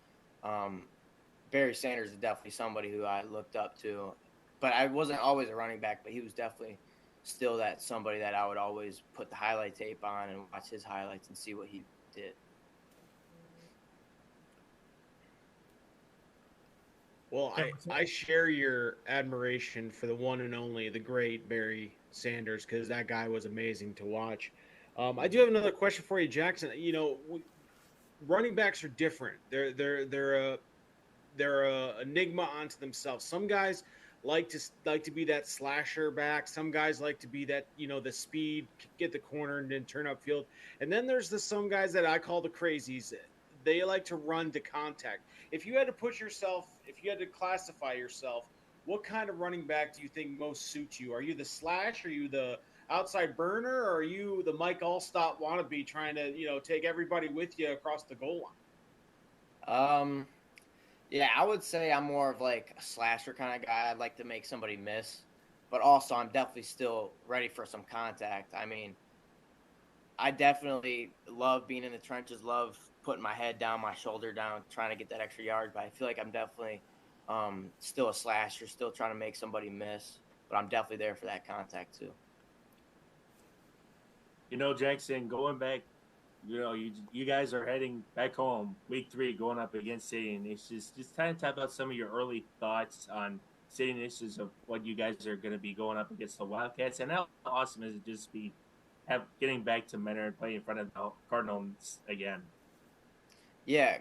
Barry Sanders is definitely somebody who I looked up to, but I wasn't always a running back, but he was definitely still that somebody that I would always put the highlight tape on and watch his highlights and see what he did. Well, I share your admiration for the one and only, the great Barry Sanders, because that guy was amazing to watch. I do have another question for you, Jackson. Running backs are different. They're a enigma unto themselves. Some guys like to be that slasher back. Some guys like to be that the speed, get the corner and then turn upfield. And then there's some guys that I call the crazies. They like to run to contact. If you had to classify yourself, what kind of running back do you think most suits you? Are you the slash? Are you the outside burner? Or are you the Mike Allstott wannabe trying to, take everybody with you across the goal line? Yeah, I would say I'm more of like a slasher kind of guy. I'd like to make somebody miss, but also I'm definitely still ready for some contact. I mean, I definitely love being in the trenches, love putting my head down, my shoulder down, trying to get that extra yard. But I feel like I'm definitely still a slasher, still trying to make somebody miss. But I'm definitely there for that contact too. Jackson, going back, you guys are heading back home week 3, going up against City Initiatives. Just kind of talk about some of your early thoughts on City Initiatives of what you guys are going to be going up against the Wildcats, and how awesome is it just getting back to Menor and playing in front of the Cardinals again? Yeah,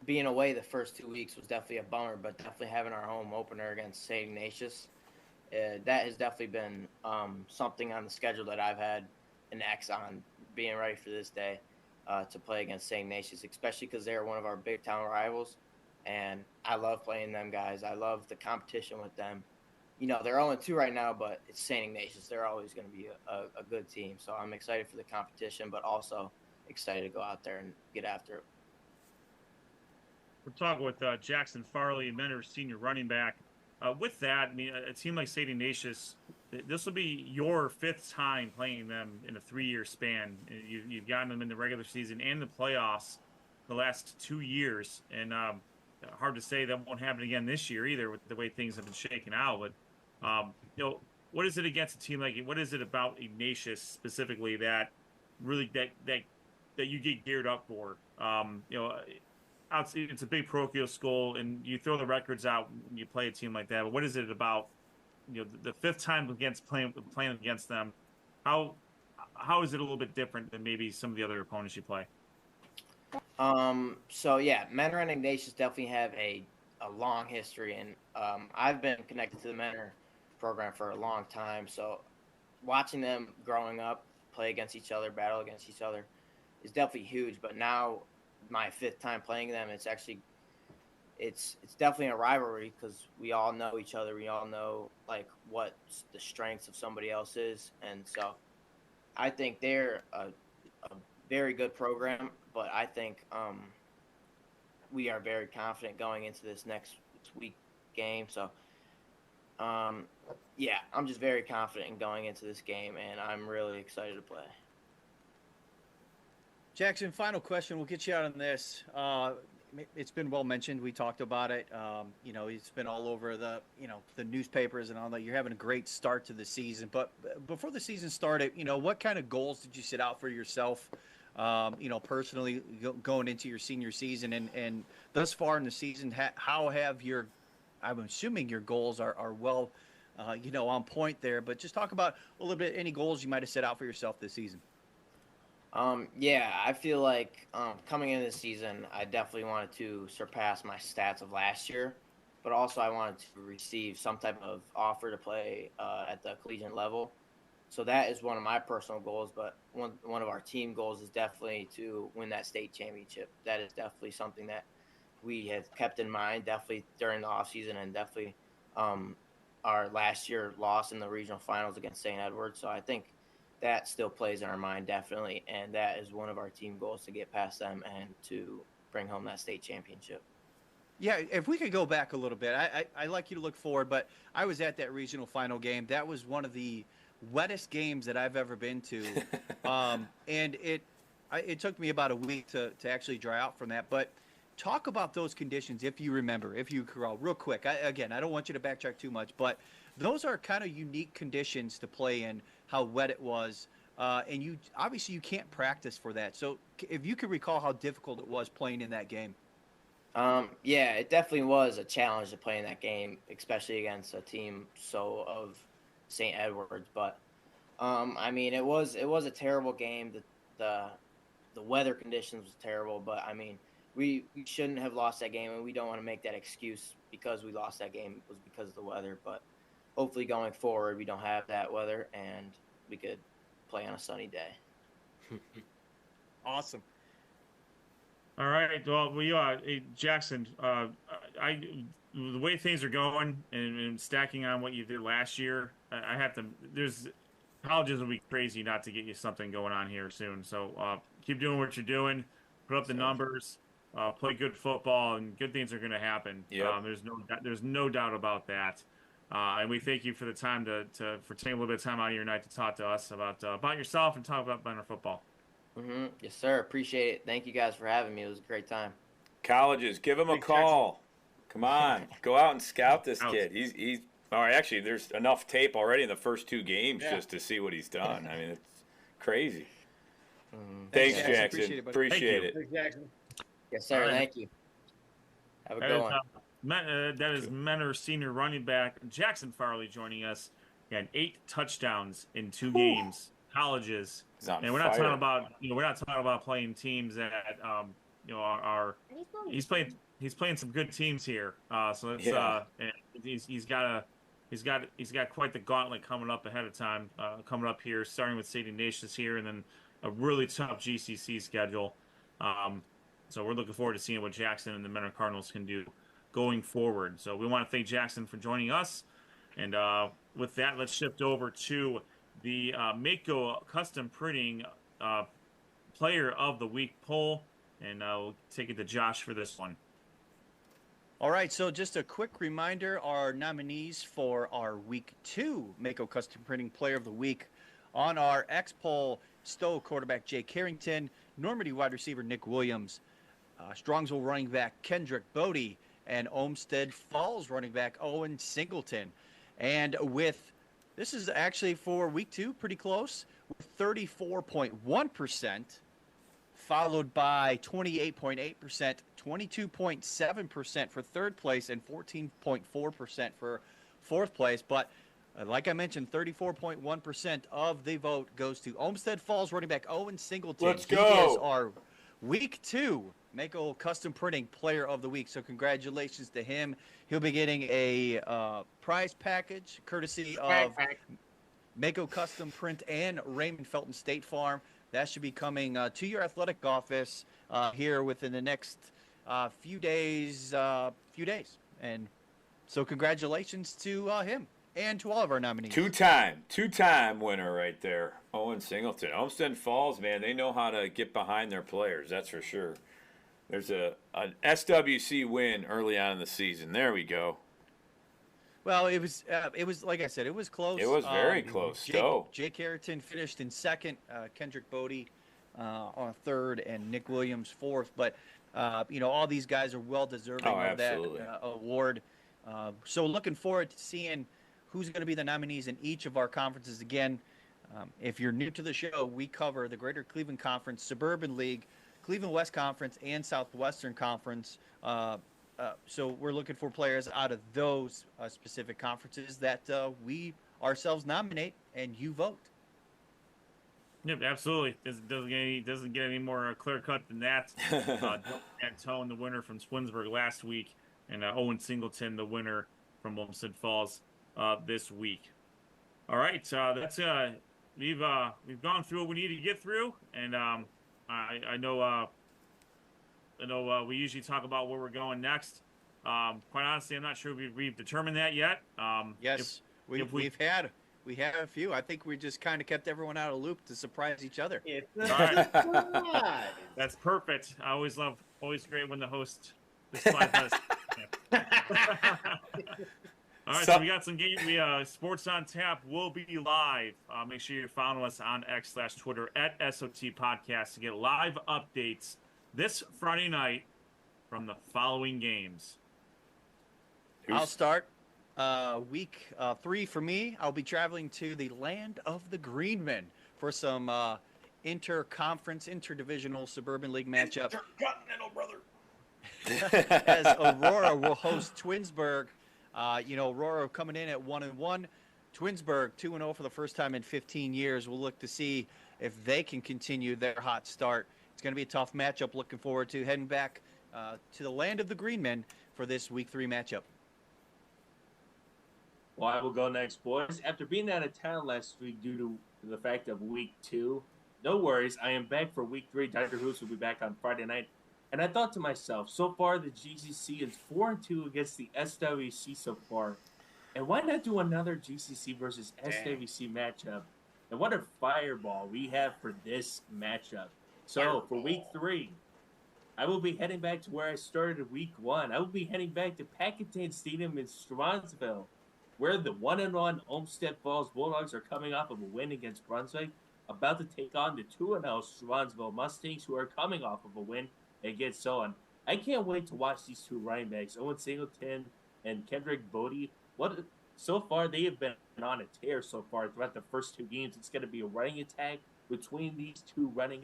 being away the first 2 weeks was definitely a bummer, but definitely having our home opener against St. Ignatius, that has definitely been something on the schedule that I've had an X on, being ready for this day to play against St. Ignatius, especially because they're one of our big town rivals, and I love playing them guys. I love the competition with them. They're 0-2 right now, but it's St. Ignatius. They're always going to be a good team, so I'm excited for the competition, but also excited to go out there and get after it. We're talking with Jackson Farley, Menor's senior running back. With that, I mean, a team like St. Ignatius, this will be your 5th time playing them in a 3-year span. You've gotten them in the regular season and the playoffs the last 2 years. And hard to say that won't happen again this year either with the way things have been shaken out. But what is it against a team like what is it about Ignatius specifically that really that you get geared up for? It's a big parochial school, and you throw the records out when you play a team like that. But what is it about the fifth time playing against them? How is it a little bit different than maybe some of the other opponents you play? So yeah, Mentor and Ignatius definitely have a long history, and I've been connected to the Mentor program for a long time. So watching them growing up, play against each other, battle against each other, is definitely huge. But now, my fifth time playing them, it's definitely a rivalry because we all know each other. We all know like what the strengths of somebody else is, and so I think they're a very good program. But I think we are very confident going into this next week game. So yeah, I'm just very confident in going into this game, and I'm really excited to play. Jackson, final question. We'll get you out on this. It's been well mentioned. We talked about it. It's been all over the newspapers and all that. You're having a great start to the season. But before the season started, what kind of goals did you set out for yourself, personally going into your senior season? And thus far in the season, how have I'm assuming your goals are well, on point there. But just talk about a little bit any goals you might have set out for yourself this season. Yeah, I feel like coming into the season, I definitely wanted to surpass my stats of last year, but also I wanted to receive some type of offer to play at the collegiate level. So that is one of my personal goals, but one of our team goals is definitely to win that state championship. That is definitely something that we have kept in mind, definitely during the offseason, and definitely our last year loss in the regional finals against St. Edward. So I think that still plays in our mind, definitely, and that is one of our team goals, to get past them and to bring home that state championship. Yeah, if we could go back a little bit, I like you to look forward, but I was at that regional final game. That was one of the wettest games that I've ever been to, and it took me about a week to actually dry out from that. But talk about those conditions, if you remember, if you recall, real quick. I don't want you to backtrack too much, but those are kind of unique conditions to play in, how wet it was, and you obviously you can't practice for that. So if you could recall how difficult it was playing in that game. Yeah, it definitely was a challenge to play in that game, especially against a team of St. Edwards. But it was a terrible game. The weather conditions was terrible, but we shouldn't have lost that game, and we don't want to make that excuse because we lost that game was because of the weather. But hopefully going forward, we don't have that weather and we could play on a sunny day. Awesome. All right. Well, Jackson, the way things are going and stacking on what you did last year, colleges will be crazy not to get you something going on here soon. So keep doing what you're doing, put up the numbers, play good football, and good things are going to happen. Yep. There's no doubt about that. And we thank you for the time for taking a little bit of time out of your night to talk to us about yourself and talk about Mentor football. Mm-hmm. Yes, sir. Appreciate it. Thank you guys for having me. It was a great time. Colleges, give him a call. Come on, go out and scout this kid. He's all right. Actually, there's enough tape already in the first two games just to see what he's done. It's crazy. Thanks, Jackson. Appreciate it. Thanks, Jackson. Yes, sir. Right. Thank you. Have a good one. That is Mentor senior running back Jackson Farley joining us. He had 8 touchdowns in 2 games. Colleges, and we're not talking about playing teams that he's playing some good teams here. So it's he's got quite the gauntlet coming up ahead of time. Coming up here, starting with St. Ignatius here, and then a really tough GCC schedule. So we're looking forward to seeing what Jackson and the Mentor Cardinals can do going forward. So we want to thank Jackson for joining us, and with that, let's shift over to the Mehco Custom Printing Player of the Week poll, and we'll take it to Josh for this one. All right, so just a quick reminder, our nominees for our Week 2 Mehco Custom Printing Player of the Week on our X poll: Stowe quarterback Jay Carrington, Normandy wide receiver Nick Williams, Strongsville running back Kendrick Bodie, and Olmsted Falls running back Owen Singleton. And this is actually for week 2, pretty close, with 34.1%, followed by 28.8%, 22.7% for third place, and 14.4% for fourth place. But like I mentioned, 34.1% of the vote goes to Olmsted Falls running back Owen Singleton. Let's go. He is our week 2 Mehco Custom Printing Player of the Week. So congratulations to him. He'll be getting a prize package courtesy of Mehco Custom Print and Raymond Felton State Farm. That should be coming to your athletic office here within the next few days. And so congratulations to him and to all of our nominees. Two-time winner right there, Owen Singleton. Olmsted Falls, man, they know how to get behind their players, that's for sure. There's an SWC win early on in the season. There we go. Well, it was like I said, it was close. It was very close. Jake Harrington finished in second, Kendrick Bodie on third, and Nick Williams fourth. But all these guys are well deserving of that award. So looking forward to seeing who's going to be the nominees in each of our conferences. Again, if you're new to the show, we cover the Greater Cleveland Conference, Suburban League, Cleveland West Conference, and Southwestern Conference. So we're looking for players out of those specific conferences that we ourselves nominate and you vote. Yep, absolutely. Doesn't get any more clear cut than that. Antone, the winner from Twinsburg last week, and Owen Singleton, the winner from Olmsted Falls this week. All right, that's we've gone through what we need to get through, and I know we usually talk about where we're going next. Quite honestly, I'm not sure we've determined that yet. Yes, we have a few. I think we just kind of kept everyone out of loop to surprise each other. All right. That's perfect. I always great when the host slides us. All right, so we got some game. Sports on Tap will be live. Make sure you follow us on X/Twitter at SOT Podcast to get live updates this Friday night from the following games. I'll start. Week 3 for me. I'll be traveling to the land of the Greenmen for some interdivisional Suburban League matchup. Intercontinental, brother. As Aurora will host Twinsburg. Aurora coming in at 1-1. Twinsburg 2-0 for the first time in 15 years. We'll look to see if they can continue their hot start. It's going to be a tough matchup. Looking forward to heading back to the land of the Greenmen for this Week 3 matchup. Well, I will go next, boys. After being out of town last week due to the fact of Week 2, no worries. I am back for Week 3. Dr. Hoos will be back on Friday night. And I thought to myself, so far the GCC is 4-2 against the SWC so far. And why not do another GCC versus SWC matchup? And what a fireball we have for this matchup. So for Week 3, I will be heading back to where I started Week 1. I will be heading back to Packatane Stadium in Stransville, where the 1-1 Olmsted Falls Bulldogs are coming off of a win against Brunswick, about to take on the 2-0 Stransville Mustangs, who are coming off of a win against Owen. I can't wait to watch these two running backs, Owen Singleton and Kendrick Bodie. So far, they have been on a tear so far throughout the first 2 games. It's going to be a running attack between these two running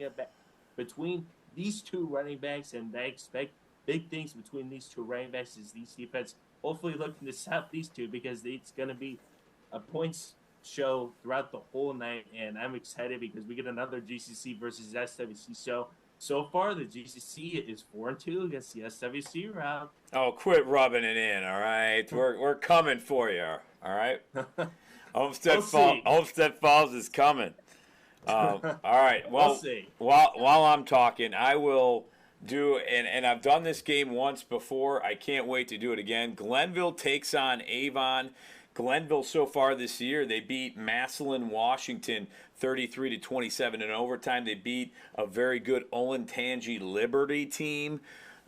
backs, and I expect big things between these two running backs as these defense hopefully looking to stop these two, because it's going to be a points show throughout the whole night, and I'm excited because we get another GCC versus SWC show. So far, the GCC is 4-2 against the SWC round. Oh, quit rubbing it in, all right? We're coming for you, all right? Homestead Falls is coming. All right. Well, we'll see. While I'm talking, I will do, and I've done this game once before. I can't wait to do it again. Glenville takes on Avon. Glenville so far this year, they beat Massillon, Washington 33-27 in overtime. They beat a very good Olentangy Liberty team.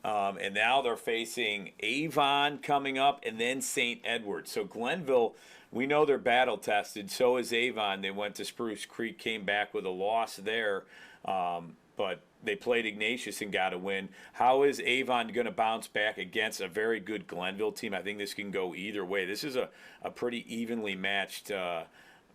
And now they're facing Avon coming up and then St. Edward. So Glenville, we know they're battle tested. So is Avon. They went to Spruce Creek, came back with a loss there. But they played Ignatius and got a win. How is Avon going to bounce back against a very good Glenville team? I think this can go either way. This is a pretty evenly matched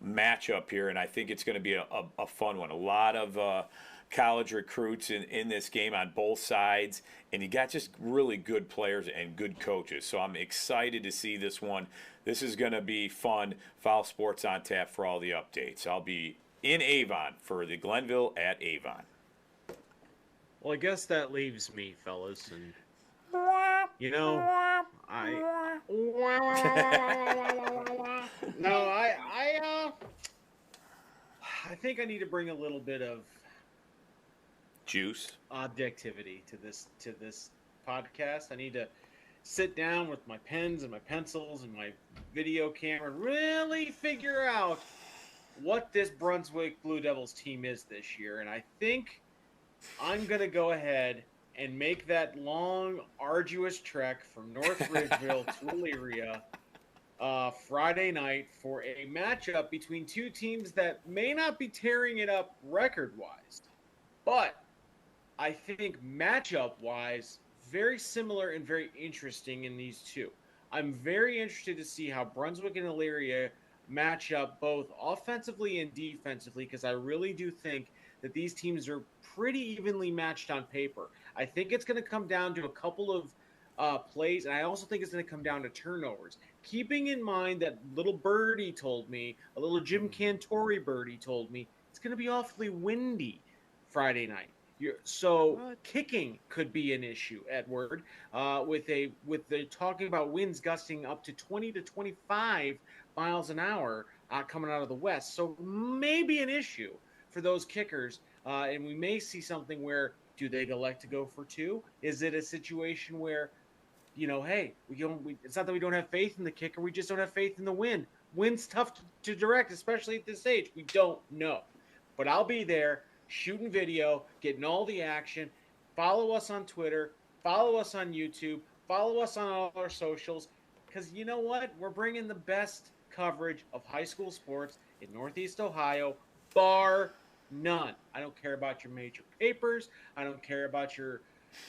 matchup here, and I think it's going to be a fun one. A lot of college recruits in this game on both sides, and you got just really good players and good coaches. So I'm excited to see this one. This is going to be fun. Foul Sports on Tap for all the updates. I'll be in Avon for the Glenville at Avon. Well, I guess that leaves me, fellas, and I think I need to bring a little bit of juice, objectivity to this podcast. I need to sit down with my pens and my pencils and my video camera and really figure out what this Brunswick Blue Devils team is this year. And I think I'm going to go ahead and make that long, arduous trek from North Ridgeville to Elyria Friday night for a matchup between two teams that may not be tearing it up record-wise, but I think matchup-wise, very similar and very interesting in these two. I'm very interested to see how Brunswick and Elyria match up both offensively and defensively, because I really do think that these teams are pretty evenly matched on paper. I think it's going to come down to a couple of plays, and I also think it's going to come down to turnovers. Keeping in mind that little birdie told me, a little Jim Cantori birdie told me, it's going to be awfully windy Friday night. So kicking could be an issue, Edward, with the talking about winds gusting up to 20 to 25 miles an hour coming out of the west. So maybe an issue for those kickers, and we may see something where, do they elect to go for two? Is it a situation where, hey, it's not that we don't have faith in the kicker, we just don't have faith in the wind. Wind's tough to direct, especially at this age. We don't know. But I'll be there shooting video, getting all the action. Follow us on Twitter, follow us on YouTube, follow us on all our socials, because you know what? We're bringing the best coverage of high school sports in Northeast Ohio, bar none. I don't care about your major papers. I don't care about your,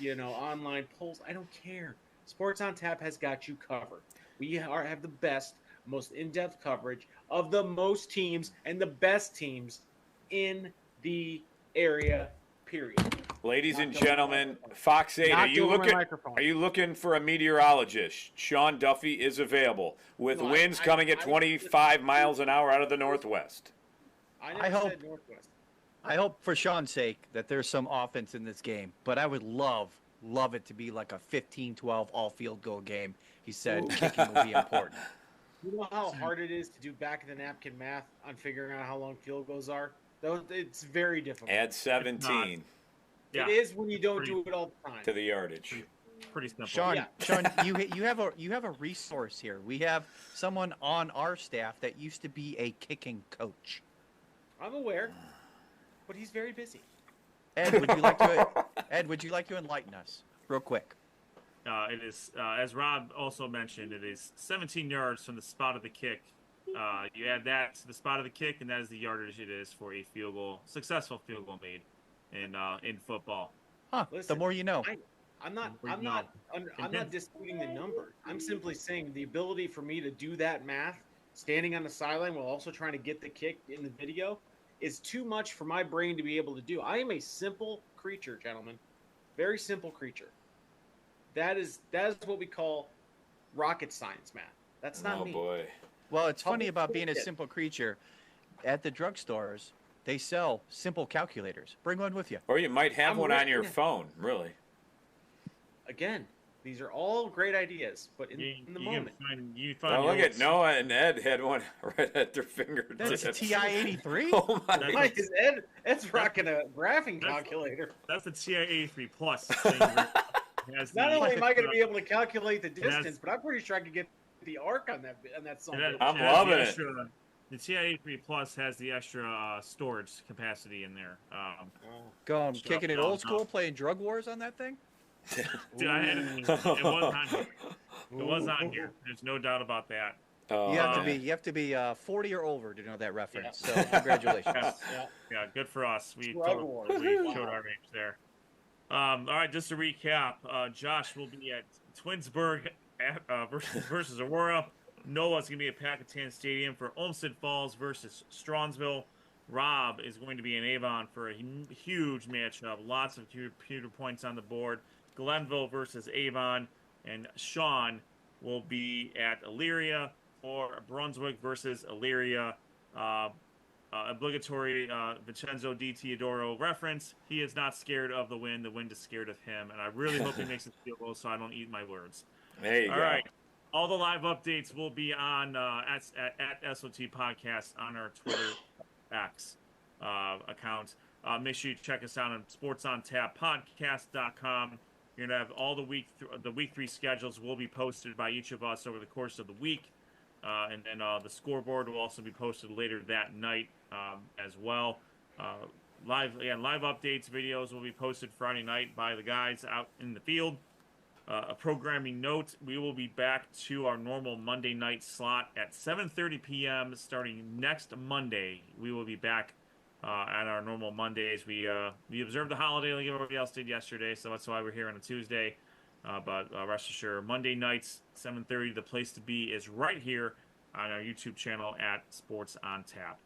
online polls. I don't care. Sports on Tap has got you covered. We have the best, most in-depth coverage of the most teams and the best teams in the area, period. Ladies and gentlemen, Fox 8, are you looking for a meteorologist? Sean Duffy is available with winds coming at 25 miles an hour out of the northwest. I hope for Sean's sake that there's some offense in this game, but I would love it to be like a 15-12 all field goal game. He said kicking will be important. You know how hard it is to do back of the napkin math on figuring out how long field goals are? It's very difficult. Add 17. It is when you don't do it all the time. To the yardage. Pretty simple. Sean, you have a resource here. We have someone on our staff that used to be a kicking coach. I'm aware, but he's very busy. Ed, would you like to enlighten us real quick? It is, as Rob also mentioned, it is 17 yards from the spot of the kick. You add that to the spot of the kick, and that is the yardage it is for a successful field goal made in football. Huh? Listen, the more you know. I'm not disputing the number. I'm simply saying the ability for me to do that math, standing on the sideline while also trying to get the kick in the video, is too much for my brain to be able to do. I am a simple creature, gentlemen. Very simple creature. That is what we call rocket science math. That's not me. Oh, boy. Well, it's funny about being a simple creature. At the drugstores, they sell simple calculators. Bring one with you. Or you might have one on your phone, really. Again, these are all great ideas, but in the moment. Look at Noah and Ed had one right at their fingertips. That's a TI-83? Oh, my God. Ed's rocking a graphing calculator. That's the TI-83 Plus. Not only am I going to be able to calculate the distance, but I'm pretty sure I could get the arc on that song. I'm loving it. The TI-83 Plus has the extra storage capacity in there. Kicking it old school, playing Drug Wars on that thing? Dude, it was on here. It was on here. There's no doubt about that. You have to be 40 or over to know that reference. Yeah. So congratulations. Yeah, good for us. We showed our age there. All right, just to recap, Josh will be at Twinsburg versus Aurora. Noah's going to be at Packatan Stadium for Olmsted Falls versus Strawnsville. Rob is going to be in Avon for a huge matchup. Lots of computer points on the board. Glenville versus Avon. And Sean will be at Elyria or Brunswick versus Elyria. Obligatory Vincenzo Di Teodoro reference. He is not scared of the wind. The wind is scared of him. And I really hope he makes it field goal so I don't eat my words. There you go. All right. All the live updates will be on at SOT Podcast on our Twitter X account. Make sure you check us out on sportsontap.podcast.com. You're going to have all the week 3 schedules will be posted by each of us over the course of the week. And then the scoreboard will also be posted later that night as well. Live updates, videos will be posted Friday night by the guys out in the field. A programming note, we will be back to our normal Monday night slot at 7:30 p.m. starting next Monday. We will be back at our normal Mondays. We observed the holiday like everybody else did yesterday, so that's why we're here on a Tuesday. But rest assured, Monday nights, 7:30, the place to be is right here on our YouTube channel at Sports on Tap.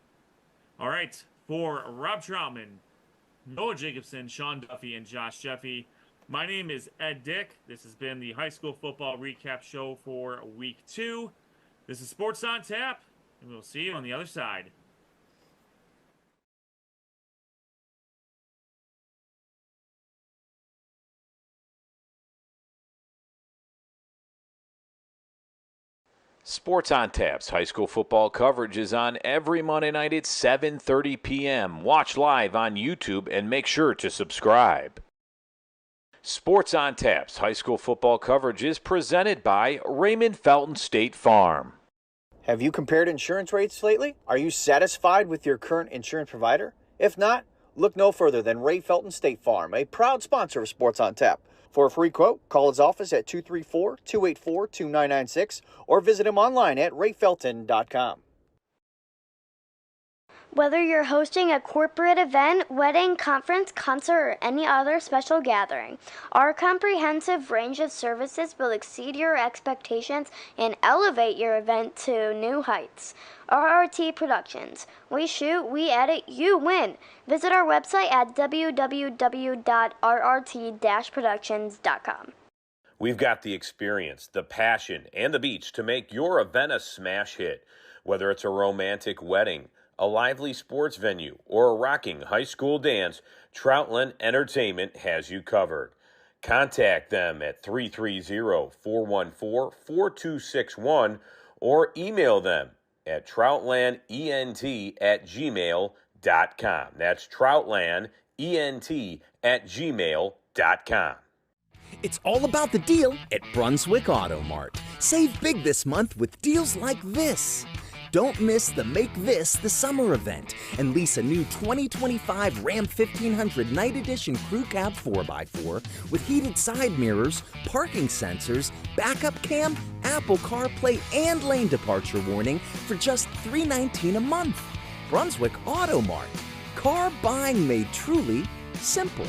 All right, for Rob Troutman, Noah Jacobson, Sean Duffy, and Josh Jeffy, my name is Ed Dick. This has been the high school football recap show for week 2. This is Sports on Tap, and we'll see you on the other side. Sports on Tap's high school football coverage is on every Monday night at 7:30 p.m. Watch live on YouTube and make sure to subscribe. Sports on Tap's high school football coverage is presented by Raymond Felton State Farm. Have you compared insurance rates lately? Are you satisfied with your current insurance provider? If not, look no further than Ray Felton State Farm, a proud sponsor of Sports on Tap. For a free quote, call his office at 234-284-2996 or visit him online at rayfelton.com. Whether you're hosting a corporate event, wedding, conference, concert, or any other special gathering, our comprehensive range of services will exceed your expectations and elevate your event to new heights. RRT Productions. We shoot, we edit, you win. Visit our website at www.rrt-productions.com. We've got the experience, the passion, and the beach to make your event a smash hit. Whether it's a romantic wedding, a lively sports venue, or a rocking high school dance, Troutland Entertainment has you covered. Contact them at 330-414-4261 or email them at troutlandent@gmail.com. That's troutlandent@gmail.com. It's all about the deal at Brunswick Auto Mart. Save big this month with deals like this. Don't miss the Make This the Summer event and lease a new 2025 Ram 1500 Night Edition Crew Cab 4x4 with heated side mirrors, parking sensors, backup cam, Apple CarPlay, and lane departure warning for just $319 a month. Brunswick Auto Mart. Car buying made truly simple.